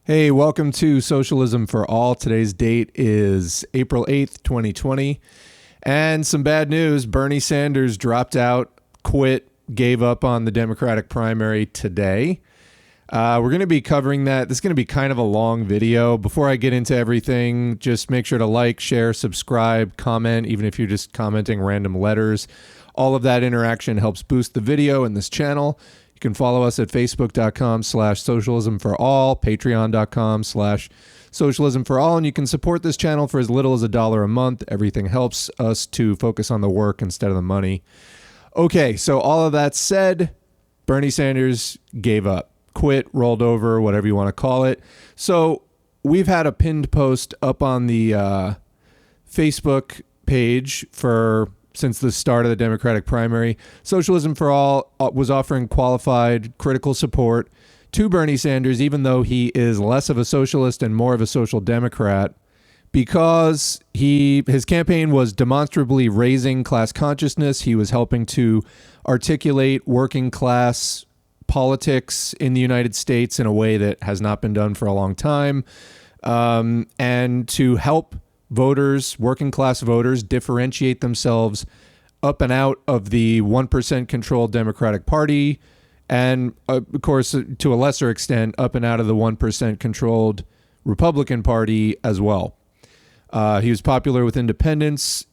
Hey, welcome to Socialism for All. Today's date is April 8th, 2020. And some bad news. Bernie Sanders dropped out, quit, gave up on the Democratic primary today. We're going to be covering that. This is going to be kind of a long video. Before I get into everything, just make sure to like, share, subscribe, comment, even if you're just commenting random letters. All of that interaction helps boost the video and this channel. You can follow us at facebook.com/socialism for all, patreon.com/socialism for all, and you can support this channel for as little as $1 a month. Everything helps us to focus on the work instead of the money. Okay, so all of that said, Bernie Sanders gave up, quit, rolled over, whatever you want to call it. So we've had a pinned post up on the Facebook page since the start of the Democratic primary. Socialism for All was offering qualified critical support to Bernie Sanders, even though he is less of a socialist and more of a social democrat, because his campaign was demonstrably raising class consciousness. He was helping to articulate working class politics in the United States in a way that has not been done for a long time, and to help voters, working class voters, differentiate themselves up and out of the 1% controlled Democratic Party, and of course, to a lesser extent, up and out of the 1% controlled Republican Party as well. He was popular with independents,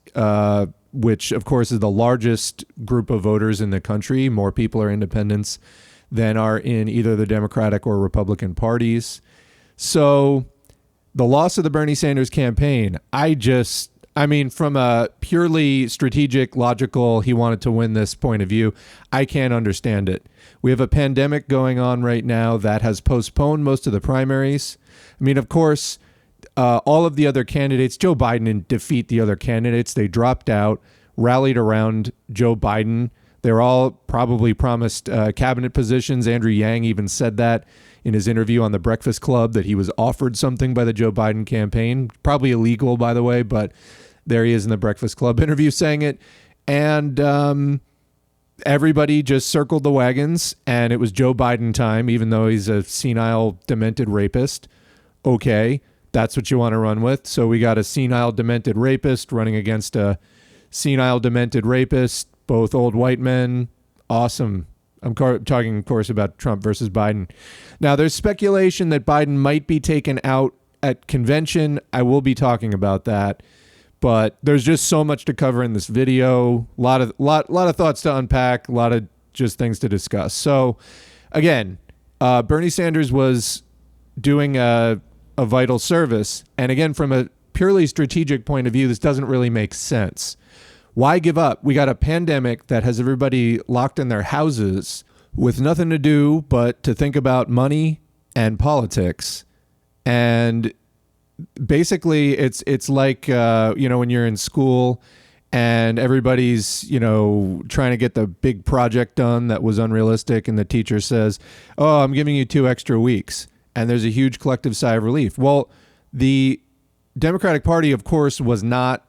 which of course is the largest group of voters in the country. More people are independents than are in either the Democratic or Republican parties. So the loss of the Bernie Sanders campaign, from a purely strategic, logical, he wanted to win this point of view, I can't understand it. We have a pandemic going on right now that has postponed most of the primaries. Of course, all of the other candidates, Joe Biden didn't defeat the other candidates. They dropped out, rallied around Joe Biden. They're all probably promised cabinet positions. Andrew Yang even said that in his interview on The Breakfast Club, that he was offered something by the Joe Biden campaign. Probably illegal, by the way, but there he is in The Breakfast Club interview saying it. And everybody just circled the wagons, and it was Joe Biden time, even though he's a senile, demented rapist. Okay, that's what you want to run with. So we got a senile, demented rapist running against a senile, demented rapist, both old white men. Awesome. I'm talking, of course, about Trump versus Biden. Now, there's speculation that Biden might be taken out at convention. I will be talking about that, but there's just so much to cover in this video. A lot of thoughts to unpack. A lot of just things to discuss. So, again, Bernie Sanders was doing a vital service, and again, from a purely strategic point of view, this doesn't really make sense. Why give up? We got a pandemic that has everybody locked in their houses with nothing to do but to think about money and politics. And basically, it's like, when you're in school and everybody's, trying to get the big project done that was unrealistic. And the teacher says, oh, I'm giving you 2 extra weeks. And there's a huge collective sigh of relief. Well, the Democratic Party, of course, was not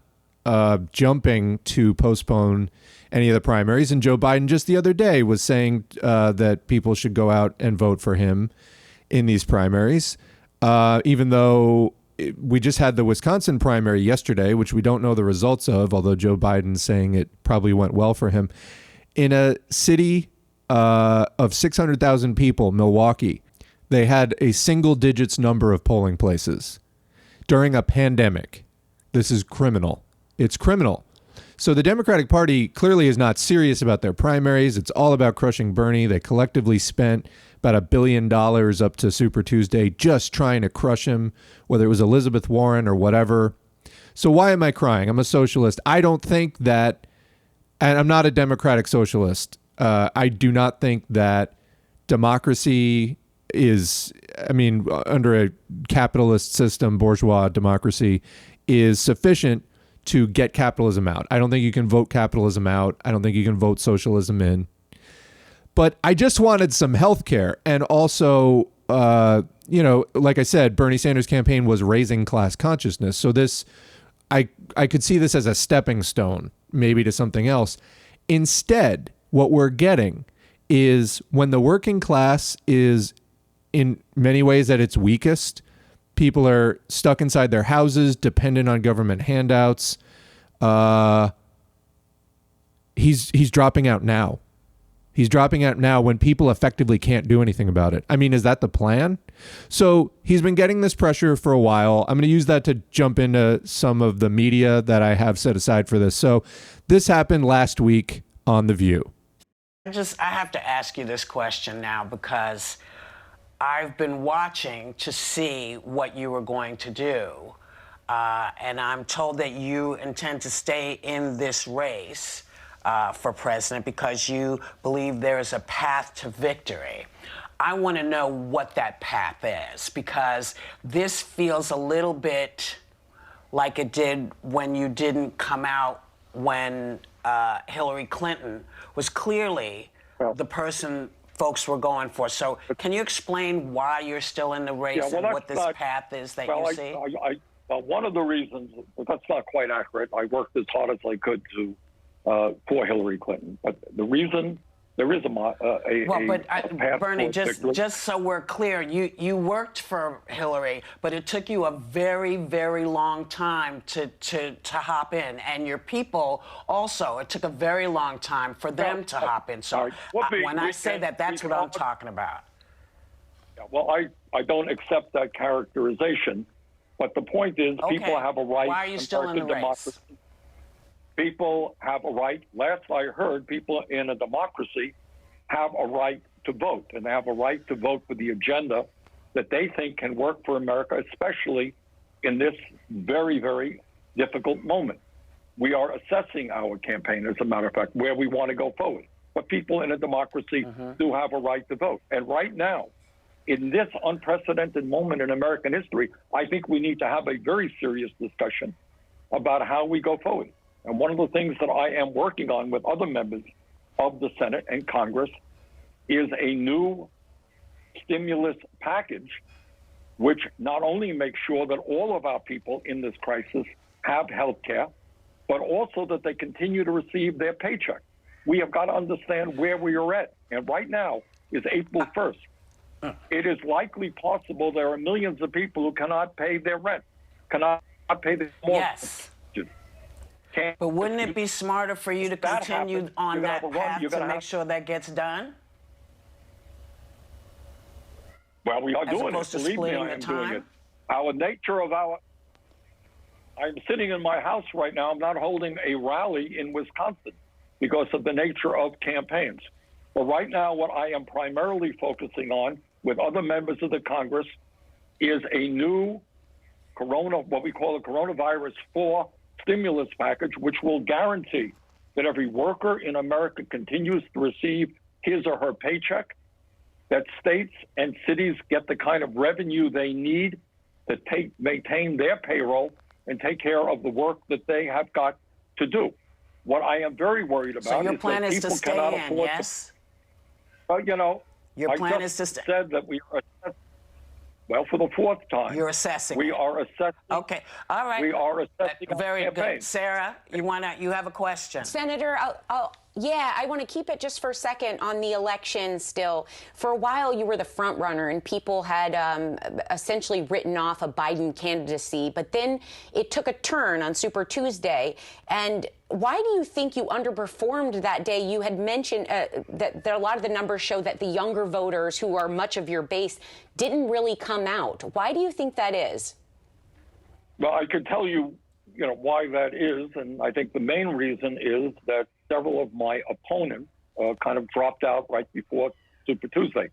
jumping to postpone any of the primaries. And Joe Biden just the other day was saying that people should go out and vote for him in these primaries, even though we just had the Wisconsin primary yesterday, which we don't know the results of, although Joe Biden's saying it probably went well for him. In a city of 600,000 people, Milwaukee, they had a single digits number of polling places during a pandemic. This is criminal. It's criminal. So the Democratic Party clearly is not serious about their primaries. It's all about crushing Bernie. They collectively spent about $1 billion up to Super Tuesday just trying to crush him, whether it was Elizabeth Warren or whatever. So why am I crying? I'm a socialist. I don't think that, and I'm not a democratic socialist. I do not think that democracy is, under a capitalist system, bourgeois democracy, is sufficient to get capitalism out. I don't think you can vote capitalism out. I don't think you can vote socialism in. But I just wanted some health care. And also, like I said, Bernie Sanders' campaign was raising class consciousness. So I could see this as a stepping stone, maybe to something else. Instead, what we're getting is when the working class is in many ways at its weakest. People are stuck inside their houses, dependent on government handouts. He's dropping out now. He's dropping out now when people effectively can't do anything about it. I mean, is that the plan? So he's been getting this pressure for a while. I'm going to use that to jump into some of the media that I have set aside for this. So this happened last week on The View. I have to ask you this question now because I've been watching to see what you were going to do. And I'm told that you intend to stay in this race for president because you believe there is a path to victory. I want to know what that path is because this feels a little bit like it did when you didn't come out when Hillary Clinton was clearly the person folks were going for. So can you explain why you're still in the race and what this path is that you see? One of the reasons, that's not quite accurate. I worked as hard as I could for Hillary Clinton. But the reason there is a path. Bernie, just so we're clear, you worked for Hillary, but it took you a very, very long time to hop in, and your people also. It took a very long time for them to hop in. So when I say that, that's what I'm talking about. Yeah, well, I don't accept that characterization, but the point is, people have a right. Why are you still in the race? People have a right. Last I heard, people in a democracy have a right to vote, and they have a right to vote for the agenda that they think can work for America, especially in this very, very difficult moment. We are assessing our campaign, as a matter of fact, where we want to go forward. But people in a democracy do have a right to vote. And right now, in this unprecedented moment in American history, I think we need to have a very serious discussion about how we go forward. And one of the things that I am working on with other members of the Senate and Congress is a new stimulus package, which not only makes sure that all of our people in this crisis have health care, but also that they continue to receive their paycheck. We have got to understand where we are at. And right now is April 1st. It is likely possible there are millions of people who cannot pay their rent, cannot pay their mortgage. Yes. But wouldn't it be smarter for you to continue on that path to make sure that gets done? Well, we are doing it. Believe me, I am doing it. Our nature of our... I'm sitting in my house right now. I'm not holding a rally in Wisconsin because of the nature of campaigns. But right now, what I am primarily focusing on with other members of the Congress is a new what we call a coronavirus 4 stimulus package, which will guarantee that every worker in America continues to receive his or her paycheck, that states and cities get the kind of revenue they need to maintain their payroll and take care of the work that they have got to do. What I am very worried about is that people cannot afford to. Well, you know, your plan is to said that we are assessing. Well, for the 4th time. You're assessing. We are assessing. Okay. All right. We are assessing. Very good. Sarah, you have a question. Senator, I want to keep it just for a second on the election still. For a while, you were the front runner and people had essentially written off a Biden candidacy. But then it took a turn on Super Tuesday. And why do you think you underperformed that day? You had mentioned that a lot of the numbers show that the younger voters, who are much of your base, didn't really come out. Why do you think that is? Well, I could tell you, why that is. And I think the main reason is that several of my opponents kind of dropped out right before Super Tuesday.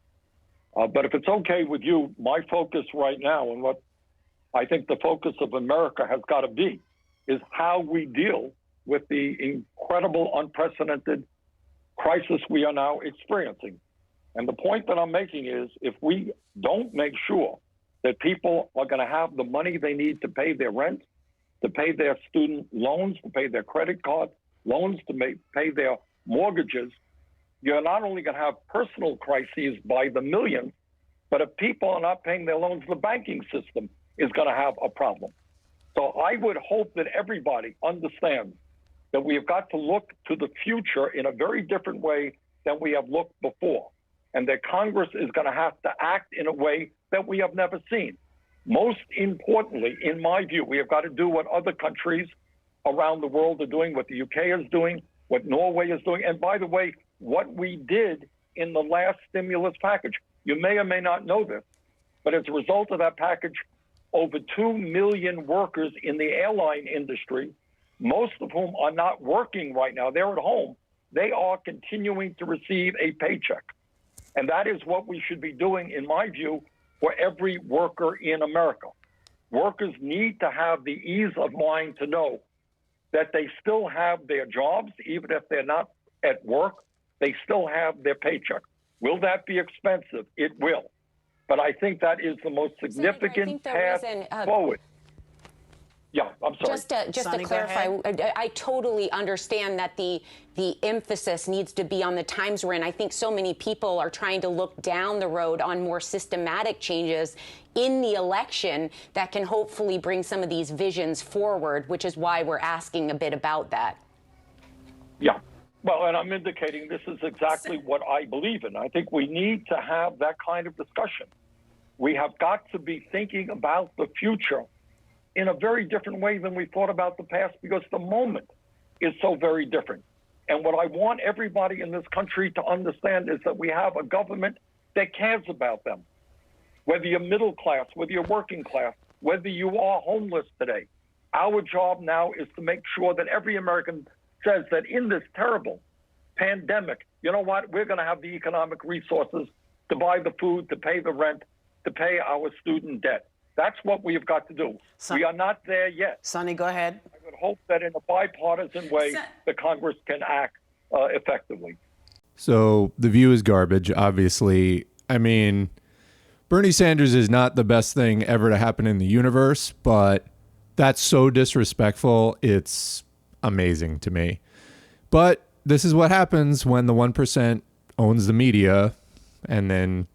But if it's okay with you, my focus right now and what I think the focus of America has got to be is how we deal with the incredible, unprecedented crisis we are now experiencing. And the point that I'm making is if we don't make sure that people are going to have the money they need to pay their rent, to pay their student loans, to pay their credit card loans, to pay their mortgages, you're not only going to have personal crises by the millions, but if people are not paying their loans, the banking system is going to have a problem. So I would hope that everybody understands that we have got to look to the future in a very different way than we have looked before. and that Congress is going to have to act in a way that we have never seen. Most importantly, in my view, we have got to do what other countries around the world are doing, what the UK is doing, what Norway is doing, and by the way, what we did in the last stimulus package. You may or may not know this, but as a result of that package, over 2 million workers in the airline industry, most of whom are not working right now, they're at home, they are continuing to receive a paycheck. And that is what we should be doing, in my view, for every worker in America. Workers need to have the ease of mind to know that they still have their jobs, even if they're not at work, they still have their paycheck. Will that be expensive? It will. But I think that is the most significant path forward. Yeah, I'm sorry. Just to clarify, I totally understand that the emphasis needs to be on the times we're in. I think so many people are trying to look down the road on more systematic changes in the election that can hopefully bring some of these visions forward, which is why we're asking a bit about that. Yeah. Well, and I'm indicating this is exactly what I believe in. I think we need to have that kind of discussion. We have got to be thinking about the future in a very different way than we thought about the past, because the moment is so very different. And what I want everybody in this country to understand is that we have a government that cares about them. Whether you're middle class, whether you're working class, whether you are homeless today, our job now is to make sure that every American says that in this terrible pandemic, you know what, we're going to have the economic resources to buy the food, to pay the rent, to pay our student debt. That's what we have got to do. We are not there yet. Sonny, go ahead. I would hope that in a bipartisan way, the Congress can act effectively. So the View is garbage, obviously. I mean, Bernie Sanders is not the best thing ever to happen in the universe, but that's so disrespectful. It's amazing to me. But this is what happens when the 1% owns the media and then,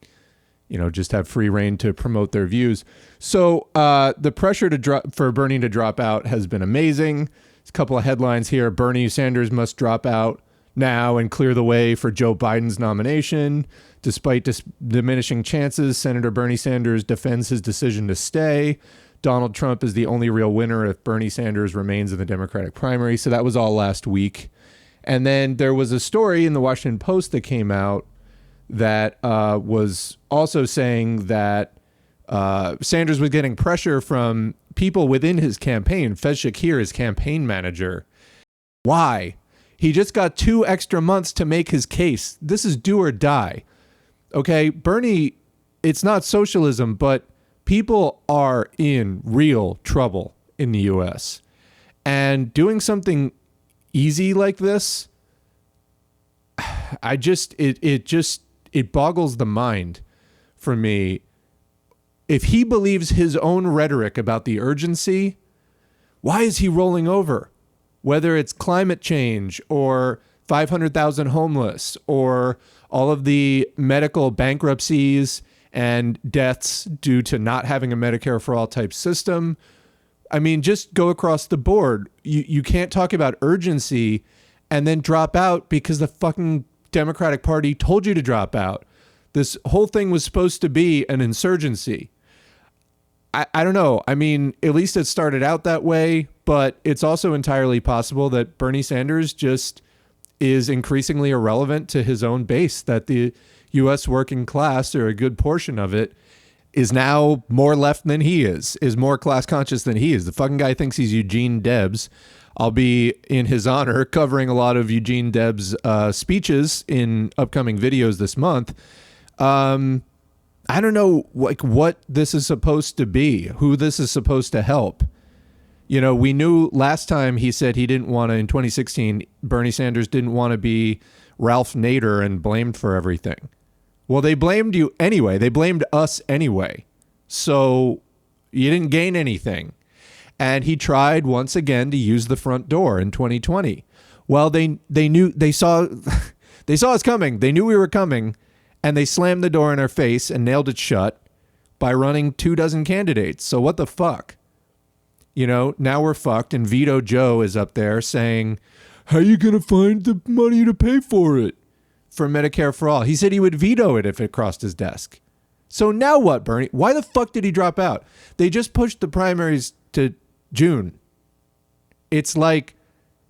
you know, just have free reign to promote their views. So the pressure for Bernie to drop out has been amazing. There's a couple of headlines here. Bernie Sanders must drop out now and clear the way for Joe Biden's nomination. Despite diminishing chances, Senator Bernie Sanders defends his decision to stay. Donald Trump is the only real winner if Bernie Sanders remains in the Democratic primary. So that was all last week. And then there was a story in the Washington Post that came out that was also saying that Sanders was getting pressure from people within his campaign. Fez Shakir, his campaign manager. Why? He just got 2 extra months to make his case. This is do or die. Okay, Bernie, it's not socialism, but people are in real trouble in the U.S. And doing something easy like this, it boggles the mind for me. If he believes his own rhetoric about the urgency, why is he rolling over? Whether it's climate change or 500,000 homeless or all of the medical bankruptcies and deaths due to not having a Medicare for all type system. I mean, just go across the board. You can't talk about urgency and then drop out because the fucking Democratic Party told you to drop out. This whole thing was supposed to be an insurgency. I don't know. I mean, at least it started out that way, but it's also entirely possible that Bernie Sanders just is increasingly irrelevant to his own base, that the U.S. working class, or a good portion of it, is now more left than he is more class conscious than he is. The fucking guy thinks he's Eugene Debs. I'll be, in his honor, covering a lot of Eugene Debs' speeches in upcoming videos this month. I don't know what this is supposed to be, who this is supposed to help. You know, we knew last time he said he didn't want to, in 2016, Bernie Sanders didn't want to be Ralph Nader and blamed for everything. Well, they blamed you anyway. They blamed us anyway. So you didn't gain anything. And he tried once again to use the front door in 2020. Well, they saw us coming. They knew we were coming. And they slammed the door in our face and nailed it shut by running 24 candidates. So what the fuck? You know, now we're fucked. And Veto Joe is up there saying, how are you going to find the money to pay for it? for Medicare for all. He said he would veto it if it crossed his desk. So now what, Bernie? Why the fuck did he drop out? They just pushed the primaries to June. It's like,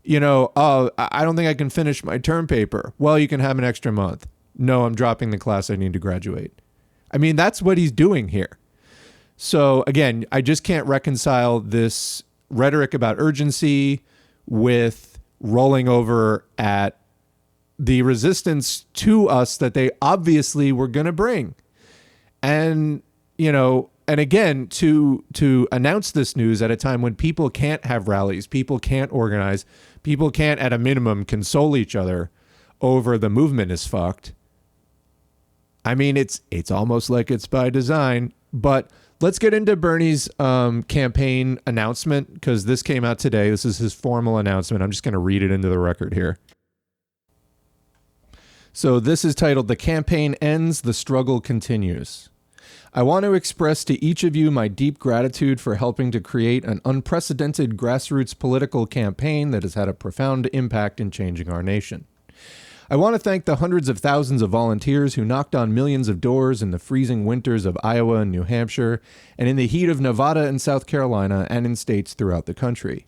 oh, I don't think I can finish my term paper. Well, you can have an extra month. No, I'm dropping the class. I need to graduate. I mean, that's what he's doing here. So again, I just can't reconcile this rhetoric about urgency with rolling over at the resistance to us that they obviously were going to bring. And, and again, to announce this news at a time when people can't have rallies, people can't organize, people can't, at a minimum, console each other over the movement is fucked. I mean, it's almost like it's by design. But let's get into Bernie's campaign announcement, because this came out today. This is his formal announcement. I'm just going to read it into the record here. So this is titled, "The Campaign Ends, the Struggle Continues." I want to express to each of you my deep gratitude for helping to create an unprecedented grassroots political campaign that has had a profound impact in changing our nation. I want to thank the hundreds of thousands of volunteers who knocked on millions of doors in the freezing winters of Iowa and New Hampshire, and in the heat of Nevada and South Carolina, and in states throughout the country.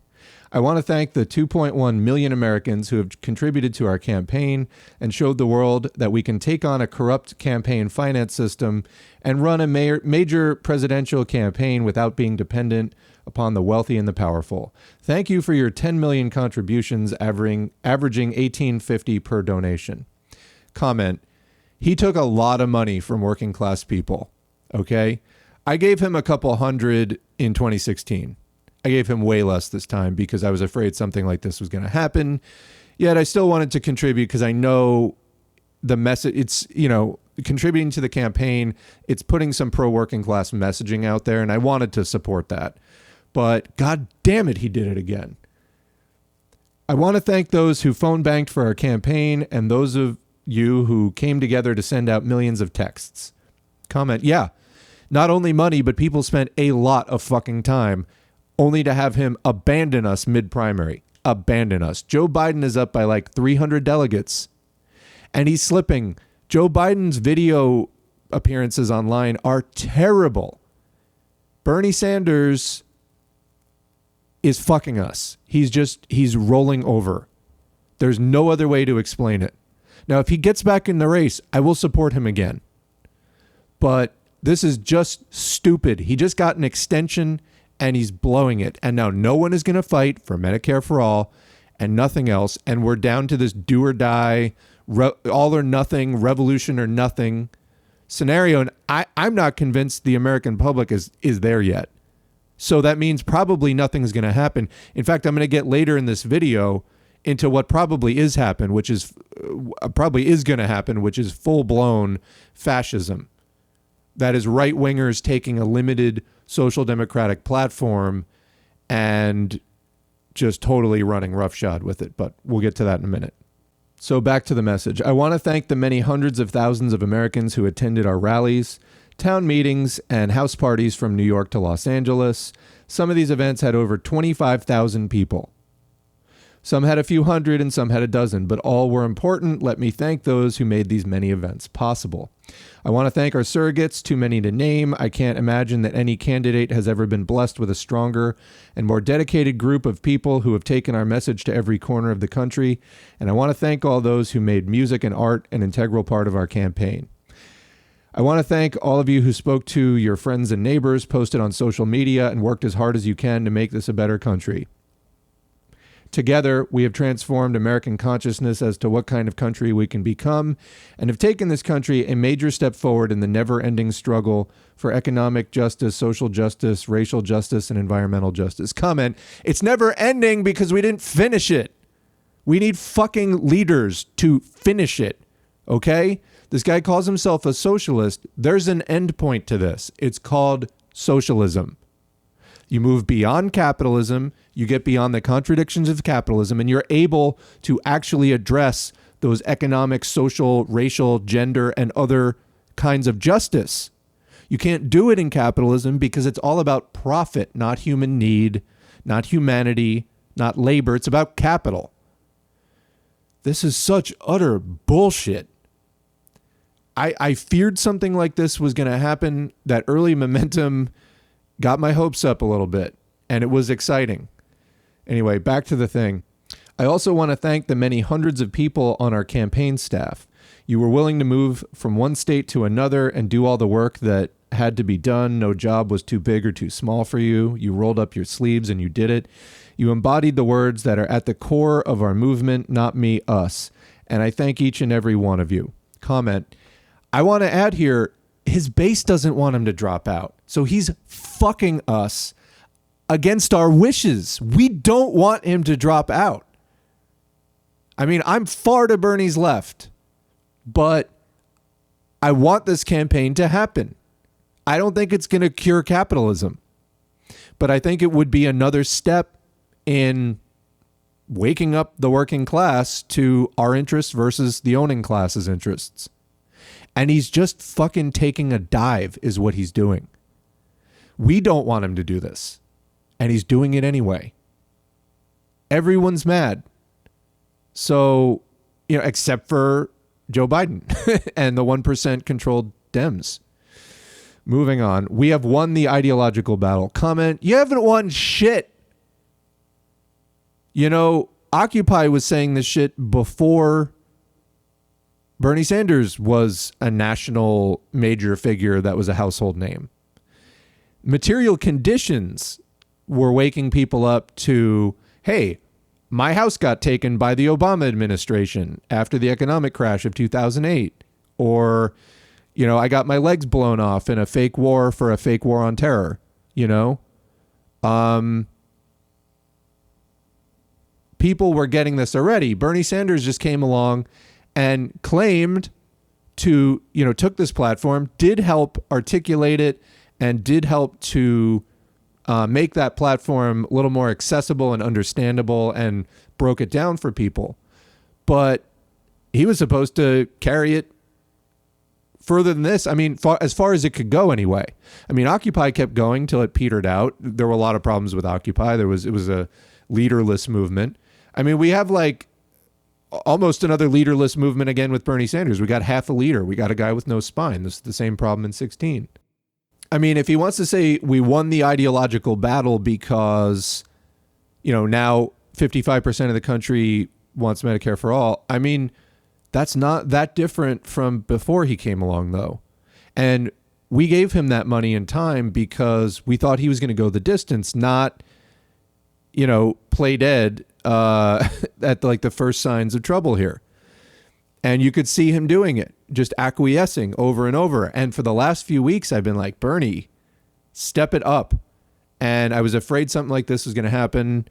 I want to thank the 2.1 million Americans who have contributed to our campaign and showed the world that we can take on a corrupt campaign finance system and run a major presidential campaign without being dependent upon the wealthy and the powerful. Thank you for your 10 million contributions, averaging $18.50 per donation. Comment: he took a lot of money from working class people. Okay, I gave him a couple hundred in 2016. I gave him way less this time because I was afraid something like this was going to happen. Yet I still wanted to contribute because I know the message. It's, contributing to the campaign. It's putting some pro-working class messaging out there, and I wanted to support that. But God damn it, he did it again. I want to thank those who phone banked for our campaign and those of you who came together to send out millions of texts. Comment: yeah, not only money, but people spent a lot of fucking time only to have him abandon us mid-primary. Abandon us. Joe Biden is up by like 300 delegates, and he's slipping. Joe Biden's video appearances online are terrible. Bernie Sanders is fucking us. He's rolling over. There's no other way to explain it. Now, if he gets back in the race, I will support him again. But this is just stupid. He just got an extension and he's blowing it. And now no one is going to fight for Medicare for all and nothing else. And we're down to this do or die, all or nothing, revolution or nothing scenario. And I'm not convinced the American public is there yet. So that means probably nothing's going to happen. In fact, I'm going to get later in this video into what probably is going to happen, which is full-blown fascism. That is right-wingers taking a limited social democratic platform and just totally running roughshod with it. But we'll get to that in a minute. So back to the message. I want to thank the many hundreds of thousands of Americans who attended our rallies, town meetings, and house parties from New York to Los Angeles. Some of these events had over 25,000 people. Some had a few hundred and some had a dozen, but all were important. Let me thank those who made these many events possible. I want to thank our surrogates, too many to name. I can't imagine that any candidate has ever been blessed with a stronger and more dedicated group of people who have taken our message to every corner of the country. And I want to thank all those who made music and art an integral part of our campaign. I want to thank all of you who spoke to your friends and neighbors, posted on social media, and worked as hard as you can to make this a better country. Together, we have transformed American consciousness as to what kind of country we can become and have taken this country a major step forward in the never-ending struggle for economic justice, social justice, racial justice, and environmental justice. Comment: it's never ending because we didn't finish it. We need fucking leaders to finish it, okay? This guy calls himself a socialist. There's an end point to this. It's called socialism. You move beyond capitalism, you get beyond the contradictions of capitalism, and you're able to actually address those economic, social, racial, gender, and other kinds of justice. You can't do it in capitalism because it's all about profit, not human need, not humanity, not labor. It's about capital. This is such utter bullshit. I feared something like this was going to happen. That early momentum got my hopes up a little bit, and it was exciting. Anyway, back to the thing. I also want to thank the many hundreds of people on our campaign staff. You were willing to move from one state to another and do all the work that had to be done. No job was too big or too small for you. You rolled up your sleeves and you did it. You embodied the words that are at the core of our movement, not me, us. And I thank each and every one of you. Comment. I want to add here, his base doesn't want him to drop out. So he's fucking us against our wishes. We don't want him to drop out. I mean, I'm far to Bernie's left, but I want this campaign to happen. I don't think it's going to cure capitalism, but I think it would be another step in waking up the working class to our interests versus the owning class's interests. And he's just fucking taking a dive is what he's doing. We don't want him to do this, and he's doing it anyway. Everyone's mad. So, except for Joe Biden and the 1% controlled Dems. Moving on. We have won the ideological battle. Comment. You haven't won shit. Occupy was saying this shit before Bernie Sanders was a national major figure that was a household name. Material conditions were waking people up to, hey, my house got taken by the Obama administration after the economic crash of 2008. Or, I got my legs blown off in a fake war for a fake war on terror, People were getting this already. Bernie Sanders just came along and claimed to, took this platform, did help articulate it, and did help to make that platform a little more accessible and understandable and broke it down for people. But he was supposed to carry it further than this. I mean, as far as it could go anyway. I mean, Occupy kept going till it petered out. There were a lot of problems with Occupy. It was a leaderless movement. I mean, we have like almost another leaderless movement again with Bernie Sanders. We got half a leader. We got a guy with no spine. This is the same problem in 2016. I mean, if he wants to say we won the ideological battle because, now 55% of the country wants Medicare for all, I mean, that's not that different from before he came along, though. And we gave him that money and time because we thought he was going to go the distance, not, play dead at like the first signs of trouble here. And you could see him doing it, just acquiescing over and over. And for the last few weeks, I've been like, Bernie, step it up. And I was afraid something like this was going to happen.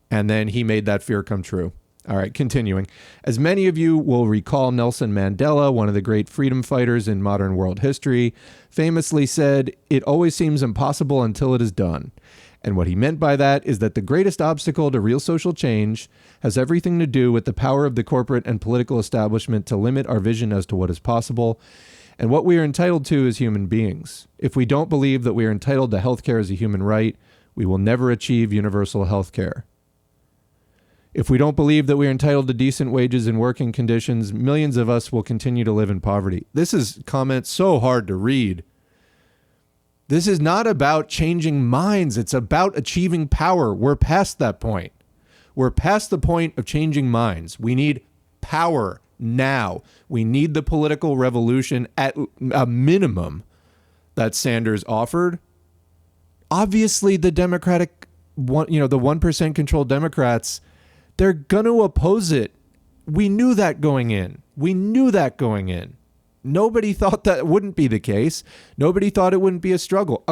And then he made that fear come true. All right, continuing. As many of you will recall, Nelson Mandela, one of the great freedom fighters in modern world history, famously said, "It always seems impossible until it is done." And what he meant by that is that the greatest obstacle to real social change has everything to do with the power of the corporate and political establishment to limit our vision as to what is possible and what we are entitled to as human beings. If we don't believe that we are entitled to healthcare as a human right, we will never achieve universal healthcare. If we don't believe that we are entitled to decent wages and working conditions, millions of us will continue to live in poverty. This is comment so hard to read. This is not about changing minds. It's about achieving power. We're past that point. We're past the point of changing minds. We need power now. We need the political revolution at a minimum that Sanders offered. Obviously, the Democratic, the 1% controlled Democrats, they're going to oppose it. We knew that going in. Nobody thought that wouldn't be the case. Nobody thought it wouldn't be a struggle.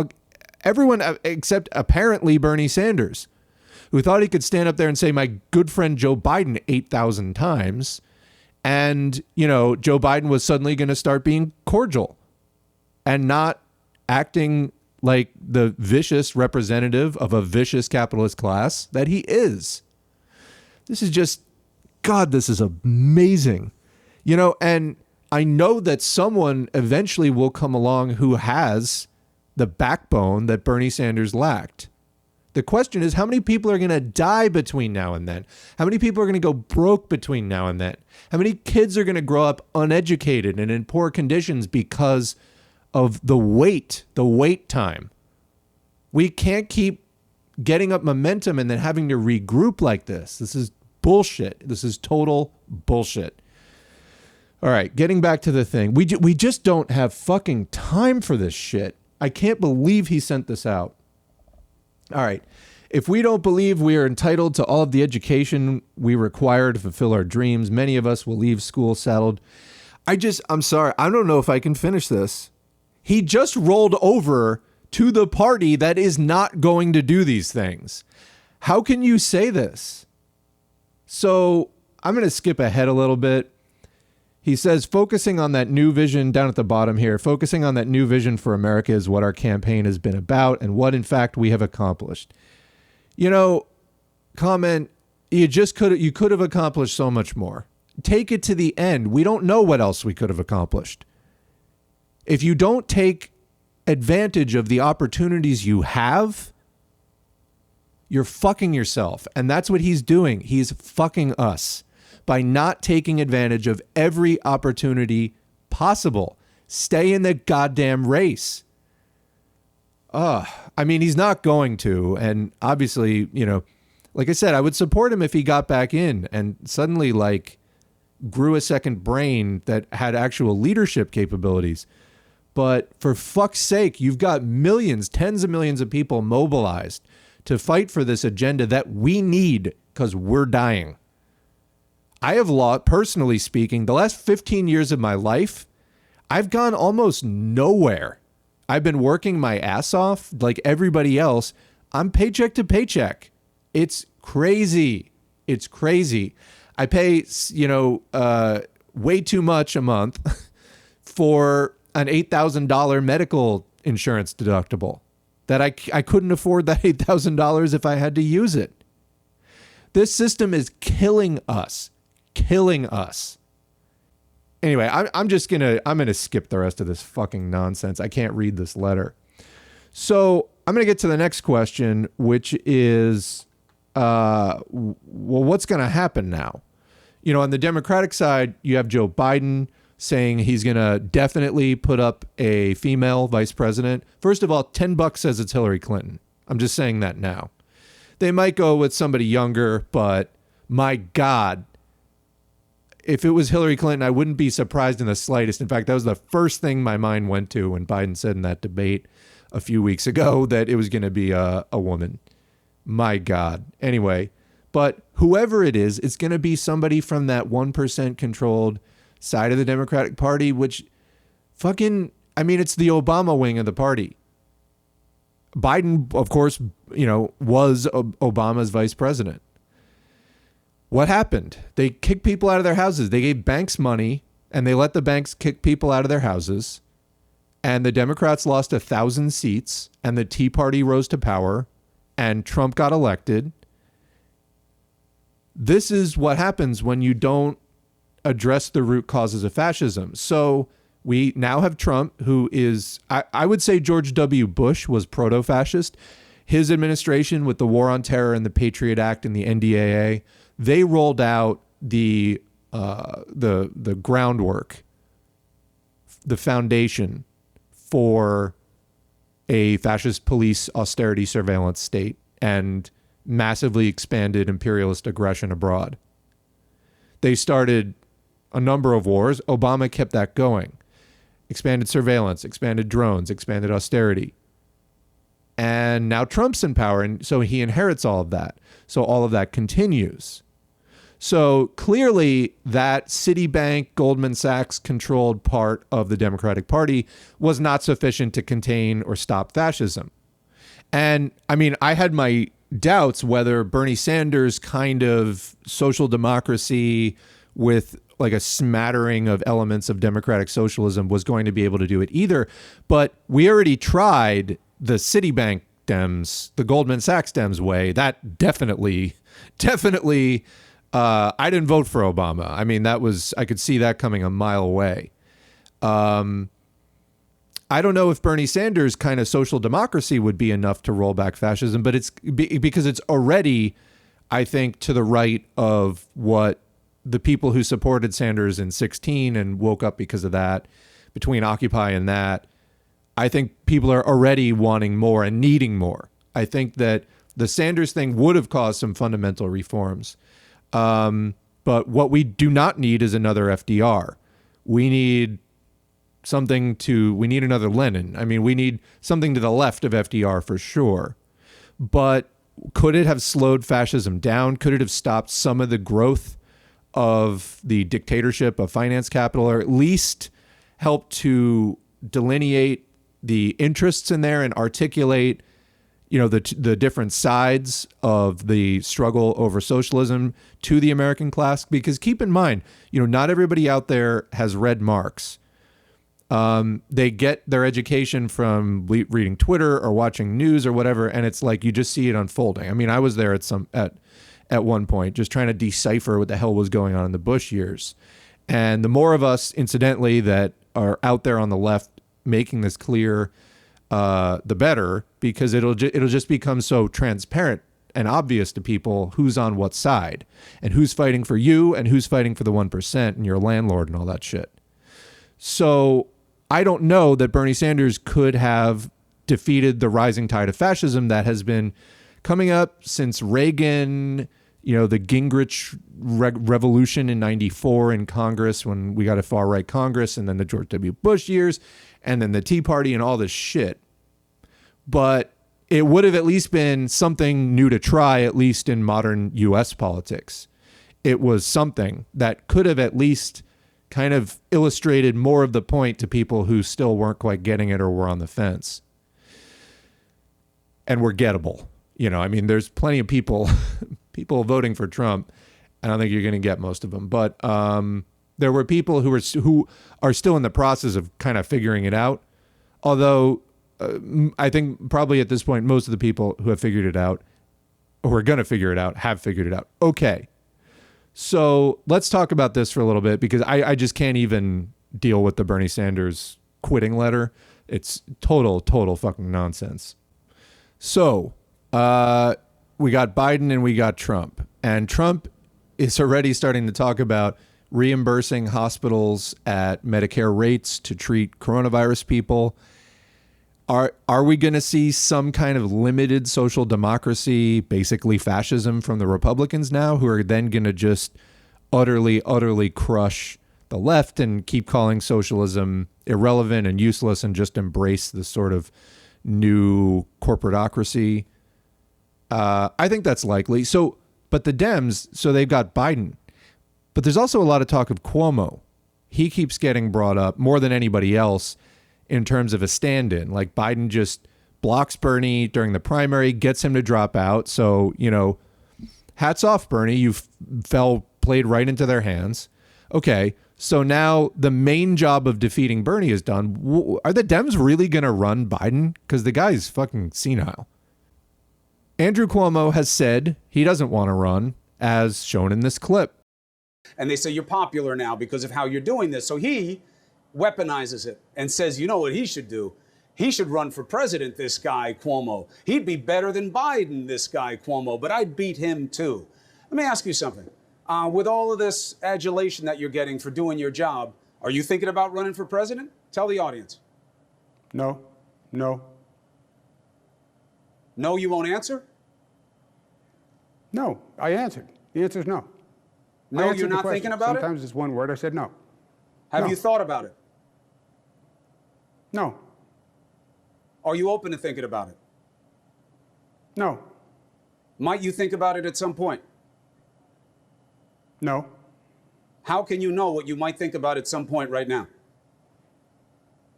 Everyone except apparently Bernie Sanders, who thought he could stand up there and say, my good friend Joe Biden 8,000 times. And, Joe Biden was suddenly going to start being cordial and not acting like the vicious representative of a vicious capitalist class that he is. This is just, God, this is amazing. And I know that someone eventually will come along who has the backbone that Bernie Sanders lacked. The question is, how many people are going to die between now and then? How many people are going to go broke between now and then? How many kids are going to grow up uneducated and in poor conditions because of the wait time? We can't keep getting up momentum and then having to regroup like this. This is bullshit. This is total bullshit. All right, getting back to the thing. We just don't have fucking time for this shit. I can't believe he sent this out. All right. If we don't believe we are entitled to all of the education we require to fulfill our dreams, many of us will leave school saddled. I'm sorry. I don't know if I can finish this. He just rolled over to the party that is not going to do these things. How can you say this? So I'm going to skip ahead a little bit. He says, focusing on that new vision down at the bottom here, focusing on that new vision for America is what our campaign has been about and what, in fact, we have accomplished. You know, comment, you could have accomplished so much more. Take it to the end. We don't know what else we could have accomplished. If you don't take advantage of the opportunities you have, you're fucking yourself. And that's what he's doing. He's fucking us by not taking advantage of every opportunity possible. Stay in the goddamn race. I mean, he's not going to. And obviously, you know, like I said, I would support him if he got back in and suddenly like grew a second brain that had actual leadership capabilities. But for fuck's sake, you've got millions, tens of millions of people mobilized to fight for this agenda that we need because we're dying. I have lost, personally speaking, the last 15 years of my life, I've gone almost nowhere. I've been working my ass off like everybody else. I'm paycheck to paycheck. It's crazy. It's crazy. I pay, way too much a month for an $8,000 medical insurance deductible that I couldn't afford that $8,000 if I had to use it. This system is killing us. Anyway, I'm going to skip the rest of this fucking nonsense. I can't read this letter. So I'm going to get to the next question, which is, well, what's going to happen now? You know, on the Democratic side, you have Joe Biden saying he's going to definitely put up a female vice president. First of all, $10 says it's Hillary Clinton. I'm just saying that now. They might go with somebody younger, but my God, if it was Hillary Clinton, I wouldn't be surprised in the slightest. In fact, that was the first thing my mind went to when Biden said in that debate a few weeks ago that it was going to be a woman. My God. Anyway, but whoever it is, it's going to be somebody from that 1% controlled side of the Democratic Party, which it's the Obama wing of the party. Biden, of course, was Obama's vice president. What happened? They kicked people out of their houses. They gave banks money and they let the banks kick people out of their houses. And the Democrats lost 1,000 seats and the Tea Party rose to power and Trump got elected. This is what happens when you don't address the root causes of fascism. So we now have Trump, who is, I would say George W. Bush was proto-fascist. His administration with the War on Terror and the Patriot Act and the NDAA, they rolled out the groundwork, the foundation for a fascist police austerity surveillance state and massively expanded imperialist aggression abroad. They started a number of wars. Obama kept that going. Expanded surveillance, expanded drones, expanded austerity. And now Trump's in power, and so he inherits all of that. So all of that continues. So clearly that Citibank, Goldman Sachs controlled part of the Democratic Party was not sufficient to contain or stop fascism. And I mean, I had my doubts whether Bernie Sanders' kind of social democracy with like a smattering of elements of democratic socialism was going to be able to do it either. But we already tried the Citibank Dems, the Goldman Sachs Dems way. That definitely, I didn't vote for Obama. I mean, I could see that coming a mile away. I don't know if Bernie Sanders' kind of social democracy would be enough to roll back fascism, but because it's already, I think, to the right of what the people who supported Sanders in 2016 and woke up because of that, between Occupy and that, I think people are already wanting more and needing more. I think that the Sanders thing would have caused some fundamental reforms. But what we do not need is another FDR. We need we need another Lenin. I mean, we need something to the left of FDR for sure. But could it have slowed fascism down? Could it have stopped some of the growth of the dictatorship of finance capital, or at least help to delineate the interests in there and articulate, the different sides of the struggle over socialism to the American class? Because keep in mind, not everybody out there has read Marx. They get their education from reading Twitter or watching news or whatever, and it's like you just see it unfolding. I mean, I was there at one point just trying to decipher what the hell was going on in the Bush years. And the more of us, incidentally, that are out there on the left making this clear, the better, because it'll just become so transparent and obvious to people who's on what side and who's fighting for you and who's fighting for the 1% and your landlord and all that shit. So I don't know that Bernie Sanders could have defeated the rising tide of fascism that has been coming up since Reagan, the Gingrich revolution in 94 in Congress when we got a far right Congress, and then the George W. Bush years, and then the Tea Party and all this shit. But it would have at least been something new to try, at least in modern U.S. politics. It was something that could have at least kind of illustrated more of the point to people who still weren't quite getting it or were on the fence and were gettable. I mean, there's plenty of people voting for Trump. I don't think you're going to get most of them, but there were people who are still in the process of kind of figuring it out. Although I think probably at this point, most of the people who have figured it out, or are going to figure it out, have figured it out. Okay. So let's talk about this for a little bit, because I just can't even deal with the Bernie Sanders quitting letter. It's total fucking nonsense. So we got Biden and we got Trump. And Trump is already starting to talk about reimbursing hospitals at Medicare rates to treat coronavirus people. Are we going to see some kind of limited social democracy, basically fascism, from the Republicans now, who are then going to just utterly crush the left and keep calling socialism irrelevant and useless and just embrace this sort of new corporatocracy? I think that's likely. But the Dems, they've got Biden, but there's also a lot of talk of Cuomo. He keeps getting brought up more than anybody else in terms of a stand-in. Like, Biden just blocks Bernie during the primary, gets him to drop out. So, hats off, Bernie. You played right into their hands. Okay, so now the main job of defeating Bernie is done. Are the Dems really going to run Biden? Because the guy's fucking senile. Andrew Cuomo has said he doesn't want to run, as shown in this clip. And they say you're popular now because of how you're doing this. So he weaponizes it and says, you know what he should do? He should run for president, this guy, Cuomo. He'd be better than Biden, this guy, Cuomo, but I'd beat him too. Let me ask you something. With all of this adulation that you're getting for doing your job, are you thinking about running for president? Tell the audience. No. No, you won't answer? No, I answered. The answer is no. No, you're not thinking about it? Sometimes it's one word. I said no. Have you thought about it? No. Are you open to thinking about it? No. Might you think about it at some point? No. How can you know what you might think about at some point right now?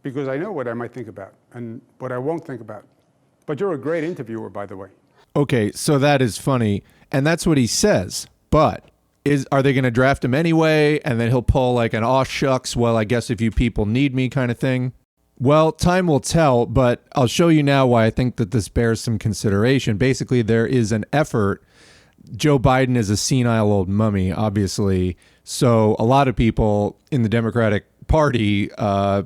Because I know what I might think about and what I won't think about. But you're a great interviewer, by the way. Okay, so that is funny. And that's what he says. But are they going to draft him anyway? And then he'll pull like an aw shucks, well, I guess if you people need me kind of thing. Well, time will tell, but I'll show you now why I think that this bears some consideration. Basically, there is an effort. Joe Biden is a senile old mummy, obviously. So a lot of people in the Democratic party,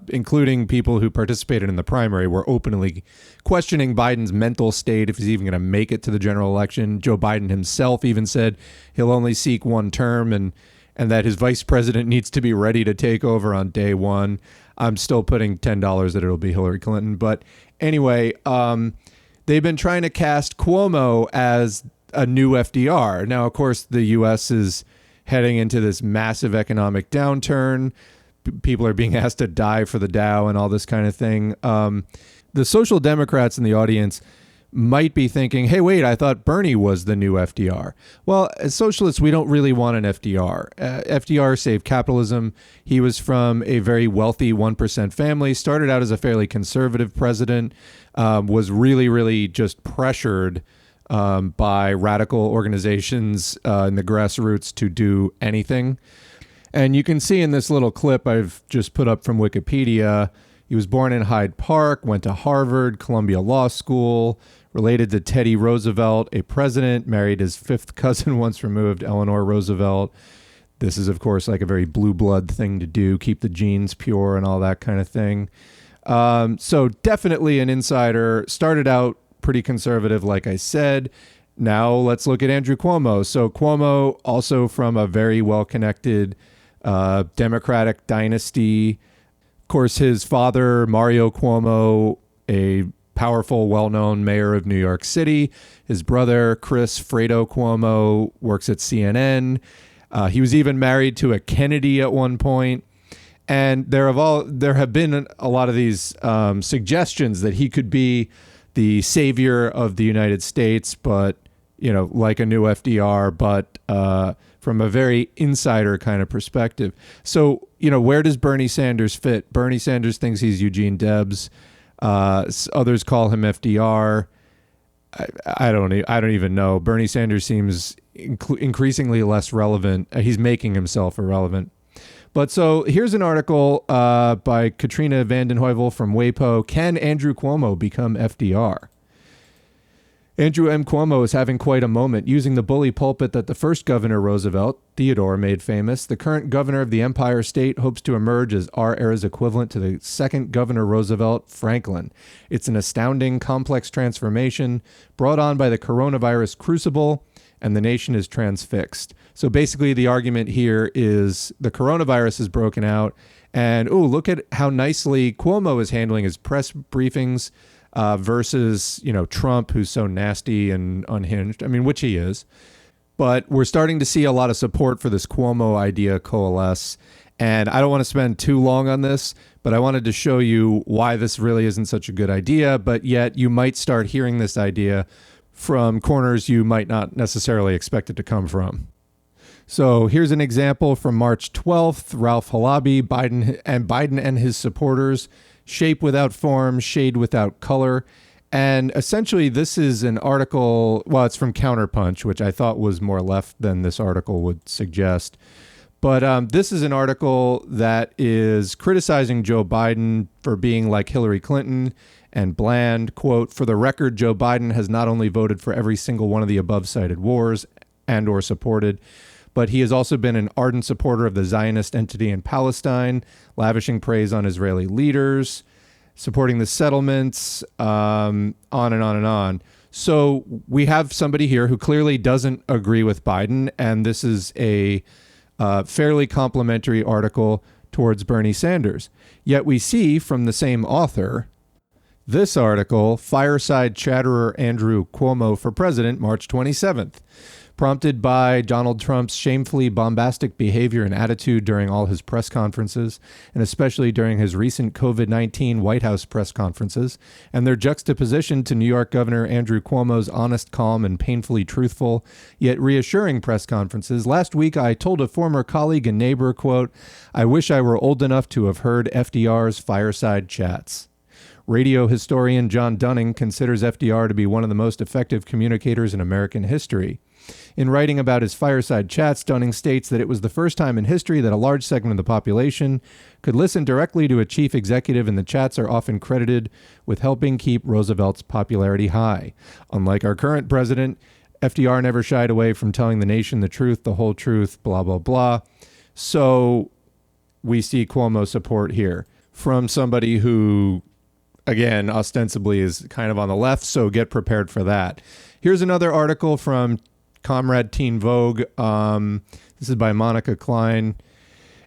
including people who participated in the primary, were openly questioning Biden's mental state, if he's even going to make it to the general election. Joe Biden himself even said he'll only seek one term and that his vice president needs to be ready to take over on day one. I'm still putting $10 that it'll be Hillary Clinton. But anyway, they've been trying to cast Cuomo as a new FDR. Now, of course, the U.S. is heading into this massive economic downturn. People are being asked to die for the Dow and all this kind of thing. The Social Democrats in the audience might be thinking, hey, wait, I thought Bernie was the new FDR. Well, as socialists, we don't really want an FDR. FDR saved capitalism. He was from a very wealthy 1% family, started out as a fairly conservative president, was really, really just pressured by radical organizations in the grassroots to do anything. And you can see in this little clip I've just put up from Wikipedia, he was born in Hyde Park, went to Harvard, Columbia Law School, related to Teddy Roosevelt, a president, married his fifth cousin once removed, Eleanor Roosevelt. This is, of course, like a very blue blood thing to do, keep the genes pure and all that kind of thing. So definitely an insider, started out pretty conservative, like I said. Now let's look at Andrew Cuomo. So Cuomo, also from a very well-connected Democratic dynasty. Of course, his father, Mario Cuomo, a powerful, well-known mayor of New York City. His brother, Chris Fredo Cuomo, works at CNN. He was even married to a Kennedy at one point. And there have been a lot of these suggestions that he could be the savior of the United States, but, you know, like a new FDR, but from a very insider kind of perspective. So, you know, where does Bernie Sanders fit? Bernie Sanders thinks he's Eugene Debs. Others call him FDR. I don't even know. Bernie Sanders seems increasingly less relevant. He's making himself irrelevant. But so here's an article by Katrina Vanden Heuvel from WAPO. Can Andrew Cuomo become FDR? Andrew M. Cuomo is having quite a moment. Using the bully pulpit that the first Governor Roosevelt, Theodore, made famous, the current governor of the Empire State hopes to emerge as our era's equivalent to the second Governor Roosevelt Franklin. It's an astounding, complex transformation brought on by the coronavirus crucible, and the nation is transfixed. So basically the argument here is the coronavirus is broken out, and look at how nicely Cuomo is handling his press briefings versus, you know, Trump, who's so nasty and unhinged. I mean, which he is. But we're starting to see a lot of support for this Cuomo idea coalesce. And I don't want to spend too long on this, but I wanted to show you why this really isn't such a good idea. But yet you might start hearing this idea from corners you might not necessarily expect it to come from. So here's an example from March 12th. Ralph Halaby, Biden and his supporters. Shape without form, shade without color. And essentially, this is an article, well, it's from CounterPunch, which I thought was more left than this article would suggest. But this is an article that is criticizing Joe Biden for being like Hillary Clinton and bland. Quote, "For the record, Joe Biden has not only voted for every single one of the above cited wars and or supported, but he has also been an ardent supporter of the Zionist entity in Palestine, lavishing praise on Israeli leaders, supporting the settlements, on and on and on." So we have somebody here who clearly doesn't agree with Biden, and this is a fairly complimentary article towards Bernie Sanders. Yet we see from the same author this article, Fireside Chatterer Andrew Cuomo for President, March 27th. Prompted by Donald Trump's shamefully bombastic behavior and attitude during all his press conferences, and especially during his recent COVID-19 White House press conferences, and their juxtaposition to New York Governor Andrew Cuomo's honest, calm, and painfully truthful, yet reassuring press conferences, last week I told a former colleague and neighbor, quote, "I wish I were old enough to have heard FDR's fireside chats." Radio historian John Dunning considers FDR to be one of the most effective communicators in American history. In writing about his fireside chats, Dunning states that it was the first time in history that a large segment of the population could listen directly to a chief executive, and the chats are often credited with helping keep Roosevelt's popularity high. Unlike our current president, FDR never shied away from telling the nation the truth, the whole truth, blah, blah, blah. So we see Cuomo support here from somebody who, again, ostensibly is kind of on the left, so get prepared for that. Here's another article from Comrade Teen Vogue. This is by Monica Klein.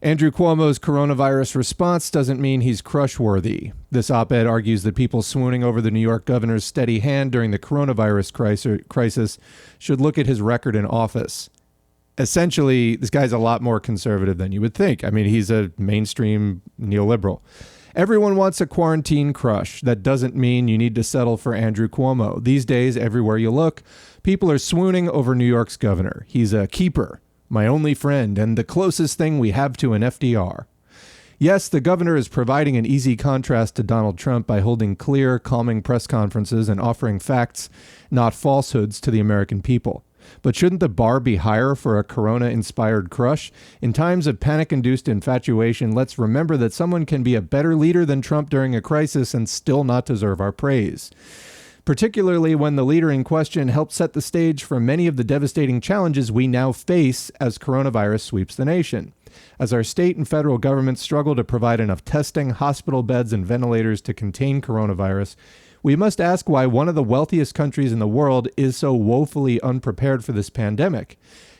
Andrew Cuomo's coronavirus response doesn't mean he's crush-worthy. This op-ed argues that people swooning over the New York governor's steady hand during the coronavirus crisis should look at his record in office. Essentially, this guy's a lot more conservative than you would think. I mean, he's a mainstream neoliberal. Everyone wants a quarantine crush. That doesn't mean you need to settle for Andrew Cuomo. These days, everywhere you look, people are swooning over New York's governor. He's a keeper, my only friend, and the closest thing we have to an FDR. Yes, the governor is providing an easy contrast to Donald Trump by holding clear, calming press conferences and offering facts, not falsehoods, to the American people. But shouldn't the bar be higher for a corona-inspired crush? In times of panic-induced infatuation, let's remember that someone can be a better leader than Trump during a crisis and still not deserve our praise. Particularly when the leader in question helped set the stage for many of the devastating challenges we now face as coronavirus sweeps the nation. As our state and federal governments struggle to provide enough testing, hospital beds, and ventilators to contain coronavirus, we must ask why one of the wealthiest countries in the world is so woefully unprepared for this pandemic.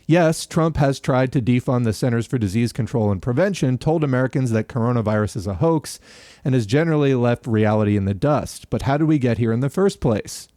Yes, Trump has tried to defund the Centers for Disease Control and Prevention, told Americans that coronavirus is a hoax, and has generally left reality in the dust. But how did we get here in the first place?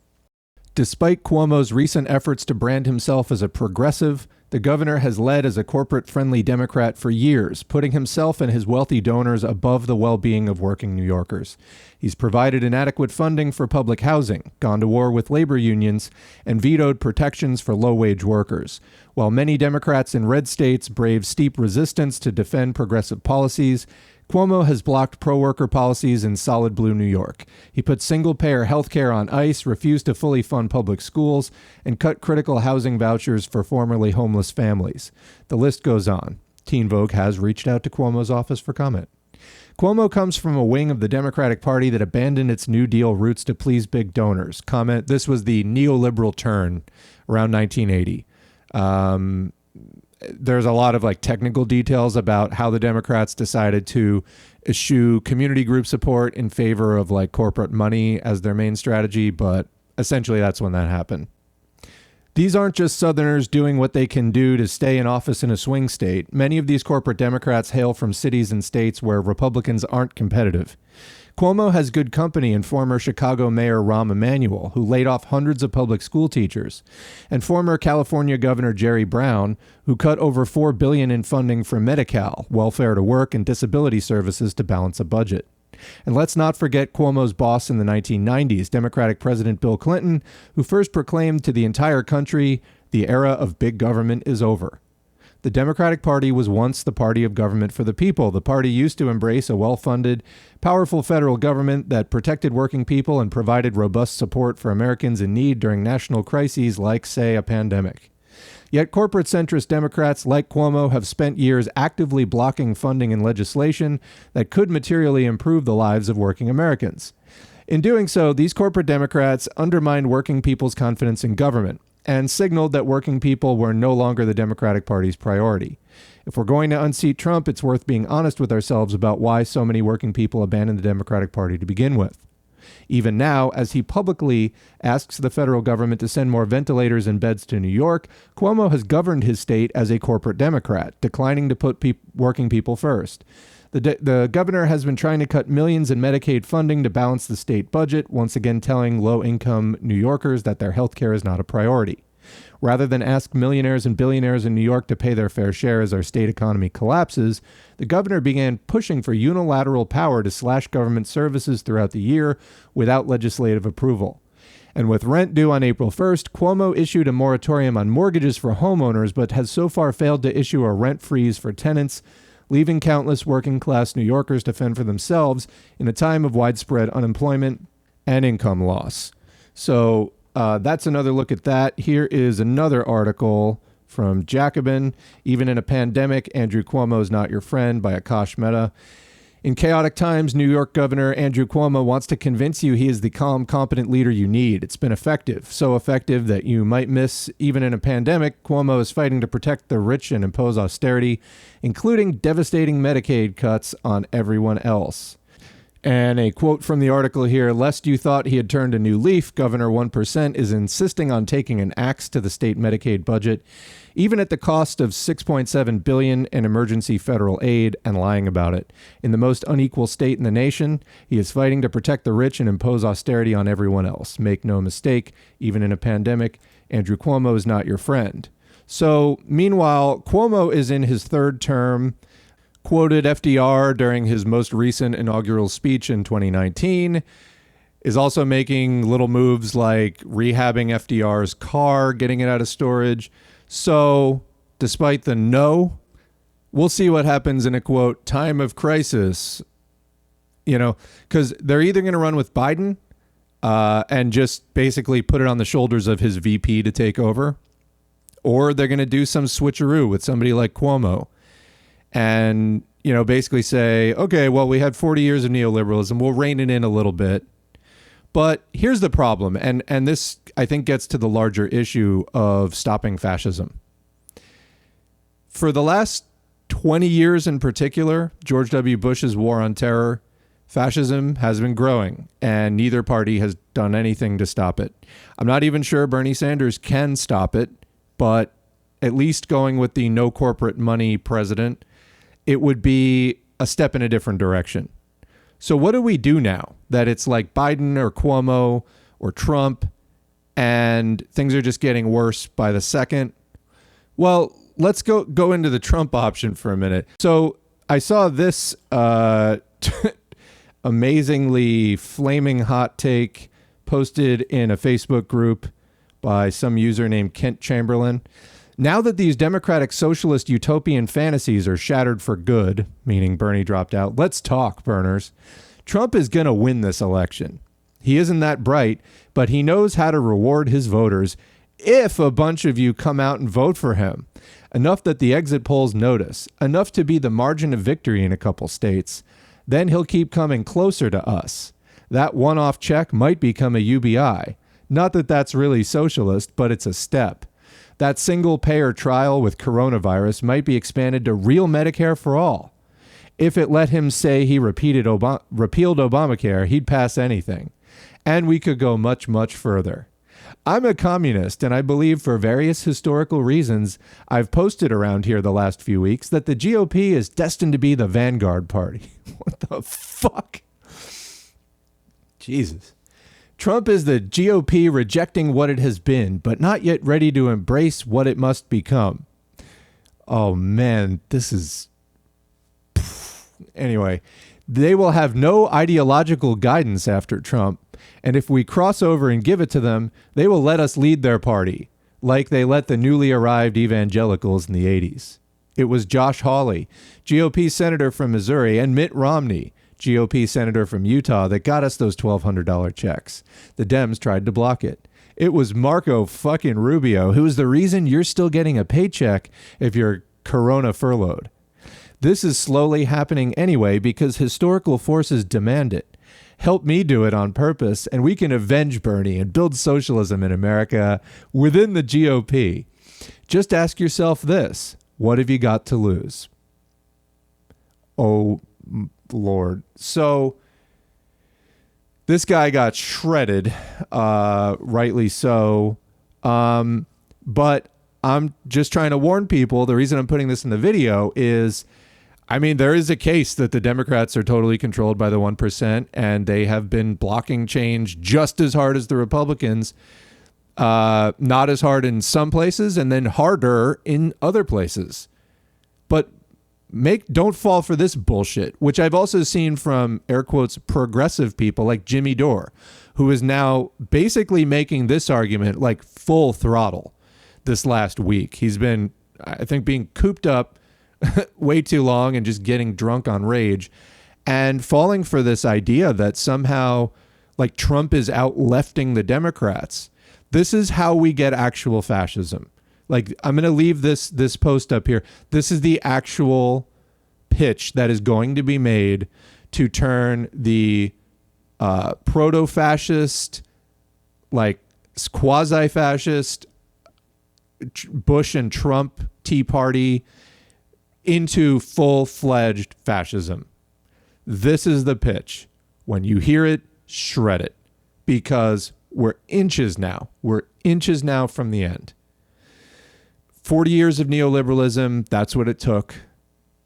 Despite Cuomo's recent efforts to brand himself as a progressive, the governor has led as a corporate-friendly Democrat for years, putting himself and his wealthy donors above the well-being of working New Yorkers. He's provided inadequate funding for public housing, gone to war with labor unions, and vetoed protections for low-wage workers. While many Democrats in red states brave steep resistance to defend progressive policies, Cuomo has blocked pro-worker policies in solid blue New York. He put single-payer health care on ice, refused to fully fund public schools, and cut critical housing vouchers for formerly homeless families. The list goes on. Teen Vogue has reached out to Cuomo's office for comment. Cuomo comes from a wing of the Democratic Party that abandoned its New Deal roots to please big donors. Comment, this was the neoliberal turn around 1980. There's a lot of technical details about how the Democrats decided to eschew community group support in favor of corporate money as their main strategy, but essentially that's when that happened. These aren't just Southerners doing what they can do to stay in office in a swing state. Many of these corporate Democrats hail from cities and states where Republicans aren't competitive. Cuomo has good company in former Chicago Mayor Rahm Emanuel, who laid off hundreds of public school teachers, and former California Governor Jerry Brown, who cut over $4 billion in funding for Medi-Cal, welfare to work, and disability services to balance a budget. And let's not forget Cuomo's boss in the 1990s, Democratic President Bill Clinton, who first proclaimed to the entire country, the era of big government is over. The Democratic Party was once the party of government for the people. The party used to embrace a well-funded, powerful federal government that protected working people and provided robust support for Americans in need during national crises like, say, a pandemic. Yet corporate centrist Democrats like Cuomo have spent years actively blocking funding and legislation that could materially improve the lives of working Americans. In doing so, these corporate Democrats undermined working people's confidence in government and signaled that working people were no longer the Democratic Party's priority. If we're going to unseat Trump, it's worth being honest with ourselves about why so many working people abandoned the Democratic Party to begin with. Even now, as he publicly asks the federal government to send more ventilators and beds to New York, Cuomo has governed his state as a corporate Democrat, declining to put working people first. The governor has been trying to cut millions in Medicaid funding to balance the state budget, once again telling low-income New Yorkers that their health care is not a priority. Rather than ask millionaires and billionaires in New York to pay their fair share as our state economy collapses, the governor began pushing for unilateral power to slash government services throughout the year without legislative approval. And with rent due on April 1st, Cuomo issued a moratorium on mortgages for homeowners, but has so far failed to issue a rent freeze for tenants, leaving countless working-class New Yorkers to fend for themselves in a time of widespread unemployment and income loss. So that's another look at that. Here is another article from Jacobin. Even in a pandemic, Andrew Cuomo is not your friend, by Akash Mehta. In chaotic times, New York Governor Andrew Cuomo wants to convince you he is the calm, competent leader you need. It's been effective, so effective that you might miss even in a pandemic. Cuomo is fighting to protect the rich and impose austerity, including devastating Medicaid cuts on everyone else. And a quote from the article here, lest you thought he had turned a new leaf, Governor 1% is insisting on taking an axe to the state Medicaid budget, even at the cost of $6.7 billion in emergency federal aid, and lying about it. In the most unequal state in the nation, he is fighting to protect the rich and impose austerity on everyone else. Make no mistake, even in a pandemic, Andrew Cuomo is not your friend. So, meanwhile, Cuomo is in his third term, quoted FDR during his most recent inaugural speech in 2019, is also making little moves like rehabbing FDR's car, getting it out of storage. So, despite the no, we'll see what happens in a, quote, time of crisis, you know, because they're either going to run with Biden and just basically put it on the shoulders of his VP to take over, or they're going to do some switcheroo with somebody like Cuomo and, you know, basically say, okay, well, we had 40 years of neoliberalism. We'll rein it in a little bit. But here's the problem. And this, I think, gets to the larger issue of stopping fascism. For the last 20 years in particular, George W. Bush's war on terror, fascism has been growing, and neither party has done anything to stop it. I'm not even sure Bernie Sanders can stop it, but at least going with the no corporate money president, it would be a step in a different direction. So what do we do now that it's like Biden or Cuomo or Trump and things are just getting worse by the second? Well, let's go into the Trump option for a minute. So I saw this amazingly flaming hot take posted in a Facebook group by some user named Kent Chamberlain. Now that these democratic socialist utopian fantasies are shattered for good, meaning Bernie dropped out, let's talk, Burners. Trump is going to win this election. He isn't that bright, but he knows how to reward his voters if a bunch of you come out and vote for him. Enough that the exit polls notice, enough to be the margin of victory in a couple states. Then he'll keep coming closer to us. That one-off check might become a UBI. Not that that's really socialist, but it's a step. That single-payer trial with coronavirus might be expanded to real Medicare for all. If it let him say he repealed Obamacare, he'd pass anything. And we could go much, much further. I'm a communist, and I believe for various historical reasons I've posted around here the last few weeks that the GOP is destined to be the vanguard party. What the fuck? Jesus. Trump is the GOP rejecting what it has been, but not yet ready to embrace what it must become. Oh, man, this is... Anyway, they will have no ideological guidance after Trump, and if we cross over and give it to them, they will let us lead their party, like they let the newly arrived evangelicals in the 80s. It was Josh Hawley, GOP senator from Missouri, and Mitt Romney, GOP senator from Utah, that got us those $1,200 checks. The Dems tried to block it. It was Marco fucking Rubio who is the reason you're still getting a paycheck if you're corona furloughed. This is slowly happening anyway because historical forces demand it. Help me do it on purpose, and we can avenge Bernie and build socialism in America within the GOP. Just ask yourself this: what have you got to lose? Oh, Lord. So this guy got shredded, rightly so. But I'm just trying to warn people. The reason I'm putting this in the video is, I mean, there is a case that the Democrats are totally controlled by the 1%, and they have been blocking change just as hard as the Republicans, not as hard in some places and then harder in other places. But don't fall for this bullshit, which I've also seen from air quotes progressive people like Jimmy Dore, who is now basically making this argument like full throttle this last week. He's been, I think, being cooped up way too long and just getting drunk on rage and falling for this idea that somehow like Trump is out-lefting the Democrats. This is how we get actual fascism. Like, I'm going to leave this post up here. This is the actual pitch that is going to be made to turn the proto-fascist, like quasi-fascist Bush and Trump Tea Party into full-fledged fascism. This is the pitch. When you hear it, shred it, because we're inches now. We're inches now from the end. 40 years of neoliberalism, that's what it took.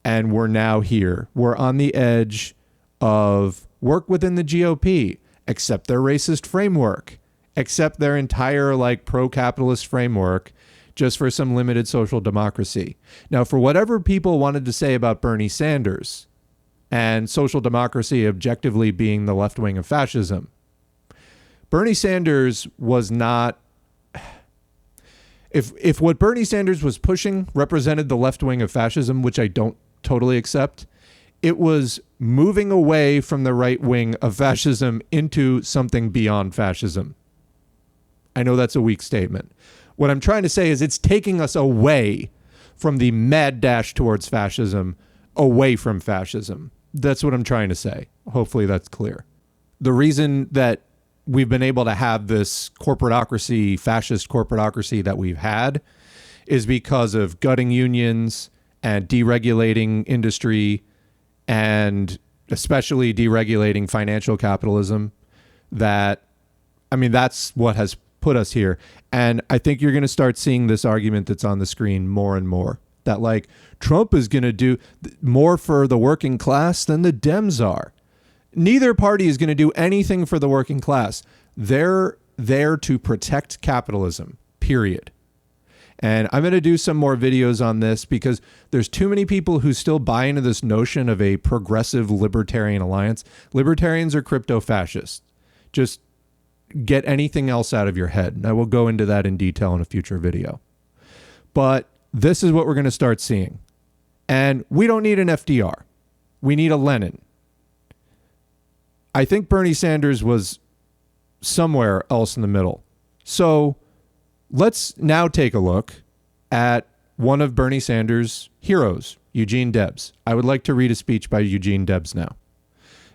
And we're now here. We're on the edge of work within the GOP, accept their racist framework, accept their entire like pro-capitalist framework just for some limited social democracy. Now, for whatever people wanted to say about Bernie Sanders and social democracy objectively being the left wing of fascism, Bernie Sanders was not... If what Bernie Sanders was pushing represented the left wing of fascism, which I don't totally accept, it was moving away from the right wing of fascism into something beyond fascism. I know that's a weak statement. What I'm trying to say is it's taking us away from the mad dash towards fascism, away from fascism. That's what I'm trying to say. Hopefully that's clear. The reason that we've been able to have this corporatocracy, fascist corporatocracy that we've had is because of gutting unions and deregulating industry and especially deregulating financial capitalism. That's what has put us here. And I think you're going to start seeing this argument that's on the screen more and more, that like Trump is going to do more for the working class than the Dems are. Neither party is going to do anything for the working class. They're there to protect capitalism, period. And I'm going to do some more videos on this because there's too many people who still buy into this notion of a progressive libertarian alliance. Libertarians are crypto-fascists. Just get anything else out of your head. And I will go into that in detail in a future video. But this is what we're going to start seeing. And we don't need an FDR. We need a Lenin. I think Bernie Sanders was somewhere else in the middle. So let's now take a look at one of Bernie Sanders' heroes, Eugene Debs. I would like to read a speech by Eugene Debs now.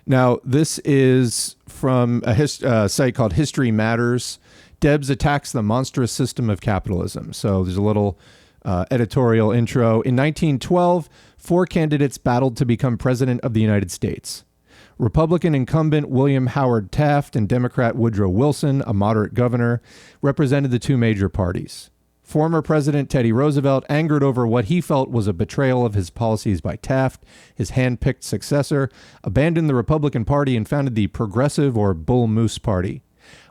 Now, this is from a site called History Matters. Debs attacks the monstrous system of capitalism. So there's a little editorial intro. In 1912, 4 candidates battled to become president of the United States. Republican incumbent William Howard Taft and Democrat Woodrow Wilson, a moderate governor, represented the two major parties. Former President Teddy Roosevelt, angered over what he felt was a betrayal of his policies by Taft, his hand-picked successor, abandoned the Republican Party and founded the Progressive or Bull Moose Party.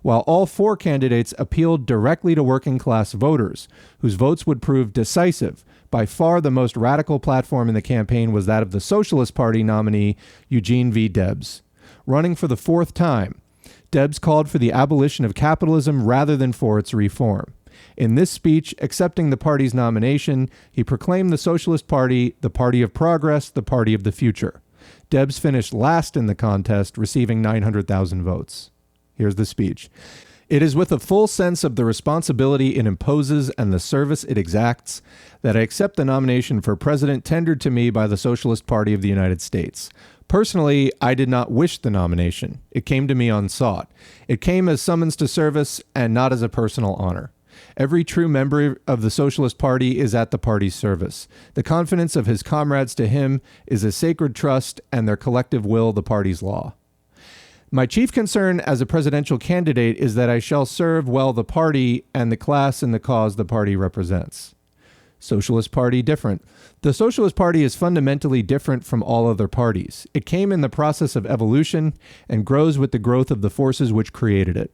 While all 4 candidates appealed directly to working-class voters, whose votes would prove decisive, by far the most radical platform in the campaign was that of the Socialist Party nominee Eugene V. Debs. Running for the 4th time, Debs called for the abolition of capitalism rather than for its reform. In this speech, accepting the party's nomination, he proclaimed the Socialist Party the party of progress, the party of the future. Debs finished last in the contest, receiving 900,000 votes. Here's the speech. It is with a full sense of the responsibility it imposes and the service it exacts that I accept the nomination for president tendered to me by the Socialist Party of the United States. Personally, I did not wish the nomination. It came to me unsought. It came as summons to service and not as a personal honor. Every true member of the Socialist Party is at the party's service. The confidence of his comrades to him is a sacred trust, and their collective will the party's law. My chief concern as a presidential candidate is that I shall serve well the party and the class and the cause the party represents. Socialist Party different. The Socialist Party is fundamentally different from all other parties. It came in the process of evolution and grows with the growth of the forces which created it.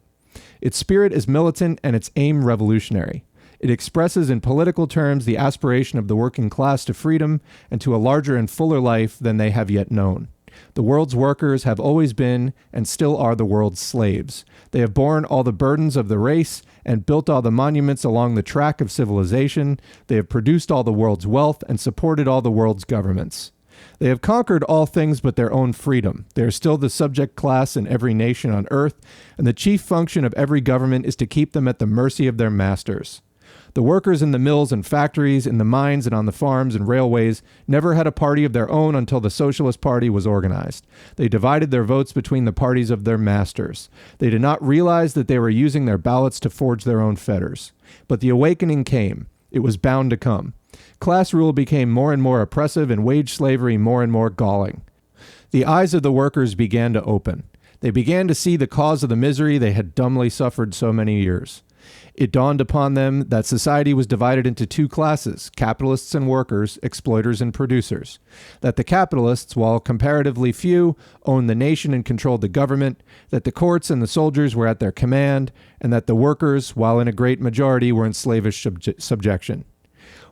Its spirit is militant and its aim revolutionary. It expresses in political terms the aspiration of the working class to freedom and to a larger and fuller life than they have yet known. The world's workers have always been and still are the world's slaves. They have borne all the burdens of the race and built all the monuments along the track of civilization. They have produced all the world's wealth and supported all the world's governments. They have conquered all things but their own freedom. They are still the subject class in every nation on earth, and the chief function of every government is to keep them at the mercy of their masters. The workers in the mills and factories, in the mines and on the farms and railways never had a party of their own until the Socialist Party was organized. They divided their votes between the parties of their masters. They did not realize that they were using their ballots to forge their own fetters. But the awakening came. It was bound to come. Class rule became more and more oppressive and wage slavery more and more galling. The eyes of the workers began to open. They began to see the cause of the misery they had dumbly suffered so many years. It dawned upon them that society was divided into two classes, capitalists and workers, exploiters and producers. That the capitalists, while comparatively few, owned the nation and controlled the government, that the courts and the soldiers were at their command, and that the workers, while in a great majority, were in slavish subjection.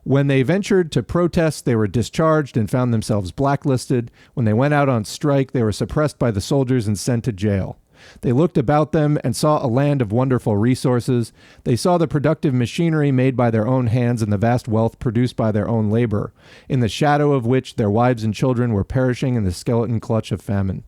When they ventured to protest, they were discharged and found themselves blacklisted. When they went out on strike, they were suppressed by the soldiers and sent to jail. They looked about them and saw a land of wonderful resources. They saw the productive machinery made by their own hands and the vast wealth produced by their own labor, in the shadow of which their wives and children were perishing in the skeleton clutch of famine.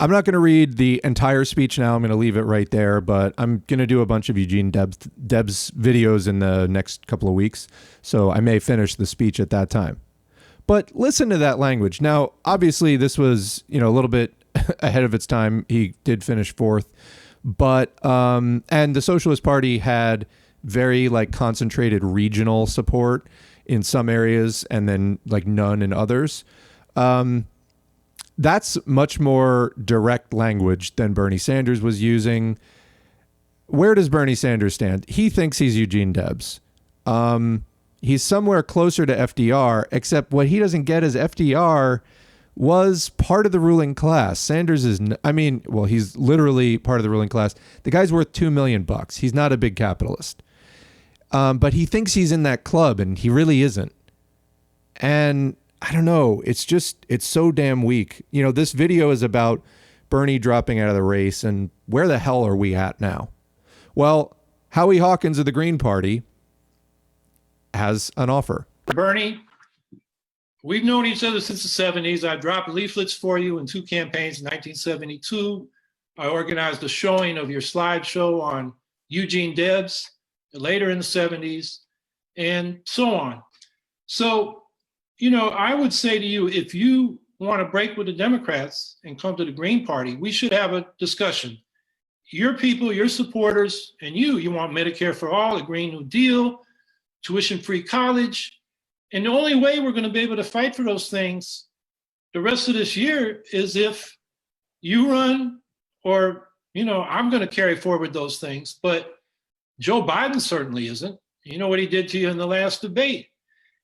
I'm not going to read the entire speech now. I'm going to leave it right there, but I'm going to do a bunch of Eugene Debs videos in the next couple of weeks, so I may finish the speech at that time. But listen to that language. Now, obviously, this was, a little bit ahead of its time. He did finish fourth, but and the Socialist Party had very concentrated regional support in some areas, and then none in others. That's much more direct language than Bernie Sanders was using. Where does Bernie Sanders stand? He thinks he's Eugene Debs. He's somewhere closer to FDR, except what he doesn't get is FDR was part of the ruling class. Sanders is, he's literally part of the ruling class. The guy's worth $2 million. He's not a big capitalist. But he thinks he's in that club, and he really isn't. And I don't know. It's so damn weak. This video is about Bernie dropping out of the race, and where the hell are we at now? Well, Howie Hawkins of the Green Party has an offer. Bernie, we've known each other since the 70s. I dropped leaflets for you in 2 campaigns in 1972. I organized a showing of your slideshow on Eugene Debs later in the 70s, and so on. So, I would say to you, if you want to break with the Democrats and come to the Green Party, we should have a discussion. Your people, your supporters, and you want Medicare for all, a Green New Deal, tuition-free college. And the only way we're going to be able to fight for those things the rest of this year is if you run, or, I'm going to carry forward those things. But Joe Biden certainly isn't. You know what he did to you in the last debate?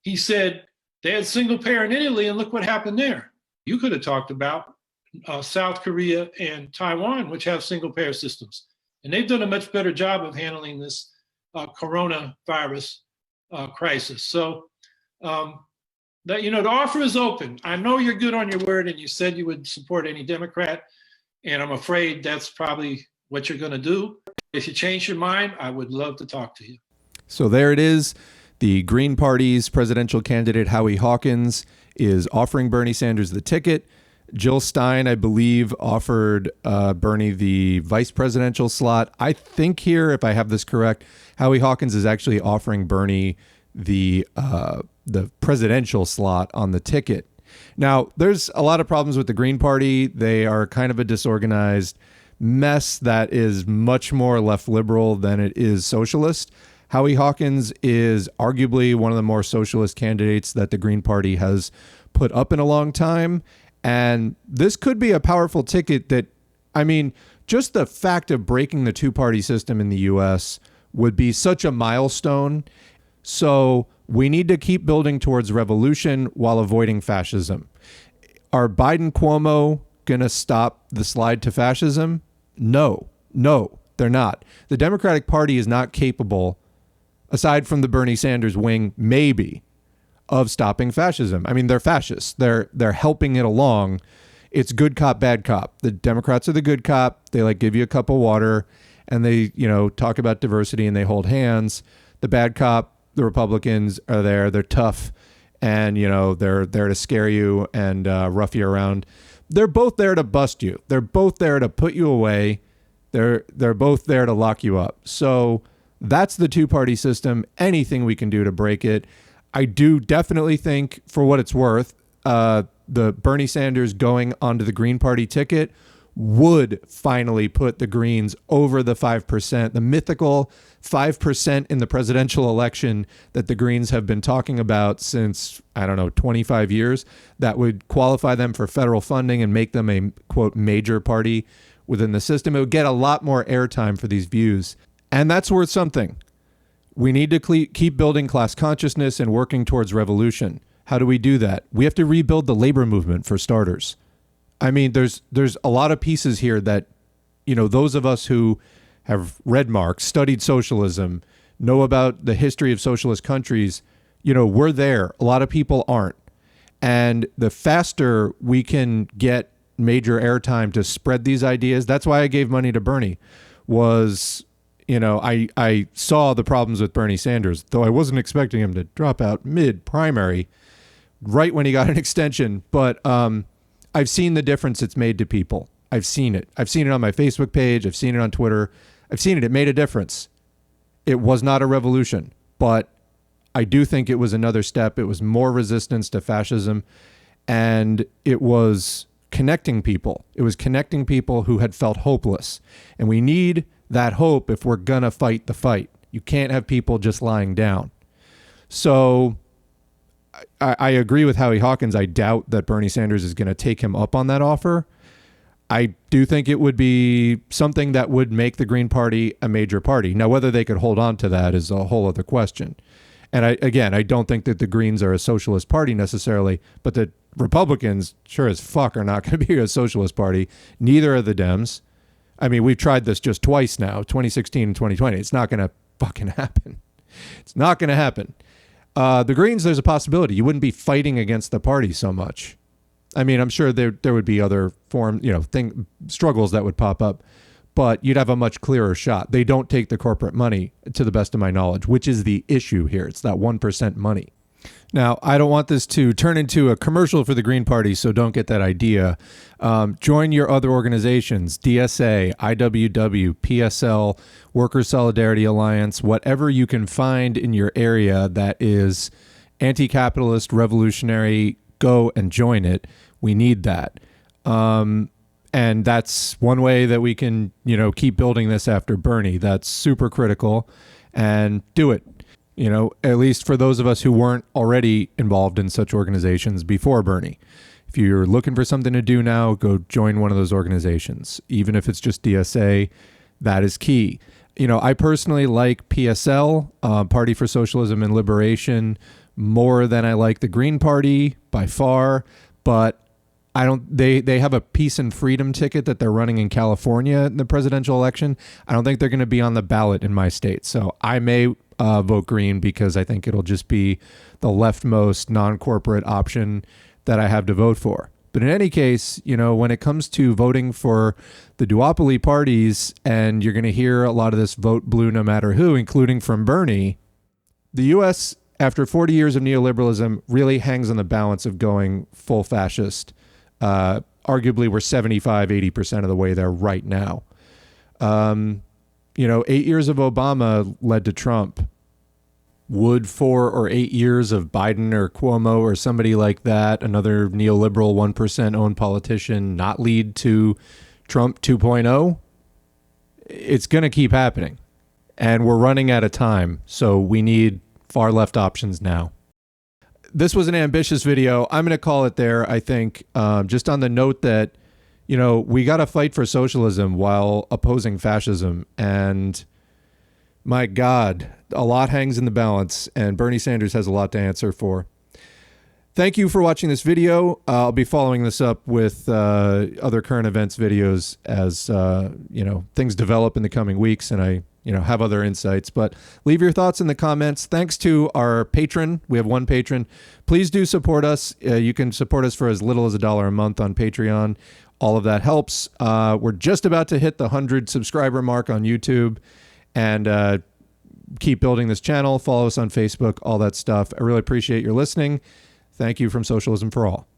He said, they had single payer in Italy, and look what happened there. You could have talked about South Korea and Taiwan, which have single payer systems. And they've done a much better job of handling this coronavirus crisis. So, the offer is open. I know you're good on your word, and you said you would support any Democrat, and I'm afraid that's probably what you're going to do. If you change your mind, I would love to talk to you. So there it is. The Green Party's presidential candidate, Howie Hawkins, is offering Bernie Sanders the ticket. Jill Stein, I believe, offered Bernie the vice presidential slot. I think here, if I have this correct, Howie Hawkins is actually offering Bernie the presidential slot on the ticket. Now, there's a lot of problems with the Green Party. They are kind of a disorganized mess that is much more left liberal than it is socialist. Howie Hawkins is arguably one of the more socialist candidates that the Green Party has put up in a long time. And this could be a powerful ticket that, just the fact of breaking the two-party system in the U.S. would be such a milestone. So we need to keep building towards revolution while avoiding fascism. Are Biden Cuomo going to stop the slide to fascism? No, they're not. The Democratic Party is not capable, aside from the Bernie Sanders wing, maybe, of stopping fascism. They're fascists. They're helping it along. It's good cop, bad cop. The Democrats are the good cop. They give you a cup of water, and they, talk about diversity, and they hold hands. The bad cop, the Republicans, are there. They're tough, and they're there to scare you and rough you around. They're both there to bust you. They're both there to put you away. They're both there to lock you up. So That's the two-party system. Anything we can do to break it. I do definitely think, for what it's worth, the Bernie Sanders going onto the Green Party ticket would finally put the Greens over the 5%, the mythical 5% in the presidential election that the Greens have been talking about since, 25 years, that would qualify them for federal funding and make them a, quote, major party within the system. It would get a lot more airtime for these views. And that's worth something. We need to keep building class consciousness and working towards revolution. How do we do that? We have to rebuild the labor movement, for starters. I mean, there's a lot of pieces here that, those of us who have read Marx, studied socialism, know about the history of socialist countries, we're there. A lot of people aren't. And the faster we can get major airtime to spread these ideas, that's why I gave money to Bernie, was, I saw the problems with Bernie Sanders, though I wasn't expecting him to drop out mid-primary right when he got an extension. But I've seen the difference it's made to people. I've seen it. I've seen it on my Facebook page. I've seen it on Twitter. I've seen it. It made a difference. It was not a revolution, but I do think it was another step. It was more resistance to fascism, and it was connecting people. It was connecting people who had felt hopeless. And we need that hope if we're going to fight the fight. You can't have people just lying down. So I agree with Howie Hawkins. I doubt that Bernie Sanders is going to take him up on that offer. I do think it would be something that would make the Green Party a major party. Now, whether they could hold on to that is a whole other question. And I don't think that the Greens are a socialist party necessarily, but the Republicans sure as fuck are not going to be a socialist party. Neither are the Dems. I mean, we've tried this just twice now, 2016 and 2020. It's not going to fucking happen. It's not going to happen. The Greens, there's a possibility. You wouldn't be fighting against the party so much. I mean, I'm sure there would be other struggles that would pop up, but you'd have a much clearer shot. They don't take the corporate money, to the best of my knowledge, which is the issue here. It's that 1% money. Now, I don't want this to turn into a commercial for the Green Party, so don't get that idea. Join your other organizations, DSA, IWW, PSL, Workers' Solidarity Alliance, whatever you can find in your area that is anti-capitalist, revolutionary, go and join it. We need that. And that's one way that we can, keep building this after Bernie. That's super critical, and do it. At least for those of us who weren't already involved in such organizations before Bernie. If you're looking for something to do now, go join one of those organizations. Even if it's just DSA, that is key. I personally like PSL, Party for Socialism and Liberation, more than I like the Green Party by far, but they have a peace and freedom ticket that they're running in California in the presidential election. I don't think they're going to be on the ballot in my state. So I may vote Green because I think it'll just be the leftmost non-corporate option that I have to vote for. But in any case, when it comes to voting for the duopoly parties, and you're going to hear a lot of this vote blue no matter who, including from Bernie, the U.S., after 40 years of neoliberalism, really hangs on the balance of going full fascist. Arguably, we're 75-80% of the way there right now. 8 years of Obama led to Trump. Would 4 or 8 years of Biden or Cuomo or somebody like that, another neoliberal 1% owned politician, not lead to Trump 2.0? It's going to keep happening. And we're running out of time, so we need far left options now. This was an ambitious video. I'm going to call it there, I think, just on the note that, we got to fight for socialism while opposing fascism. And my God, a lot hangs in the balance, and Bernie Sanders has a lot to answer for. Thank you for watching this video. I'll be following this up with other current events videos as, things develop in the coming weeks, and I have other insights, but leave your thoughts in the comments. Thanks to our patron. We have one patron. Please do support us. You can support us for as little as $1 a month on Patreon. All of that helps. We're just about to hit the 100 subscriber mark on YouTube, and keep building this channel. Follow us on Facebook, all that stuff. I really appreciate your listening. Thank you from Socialism for All.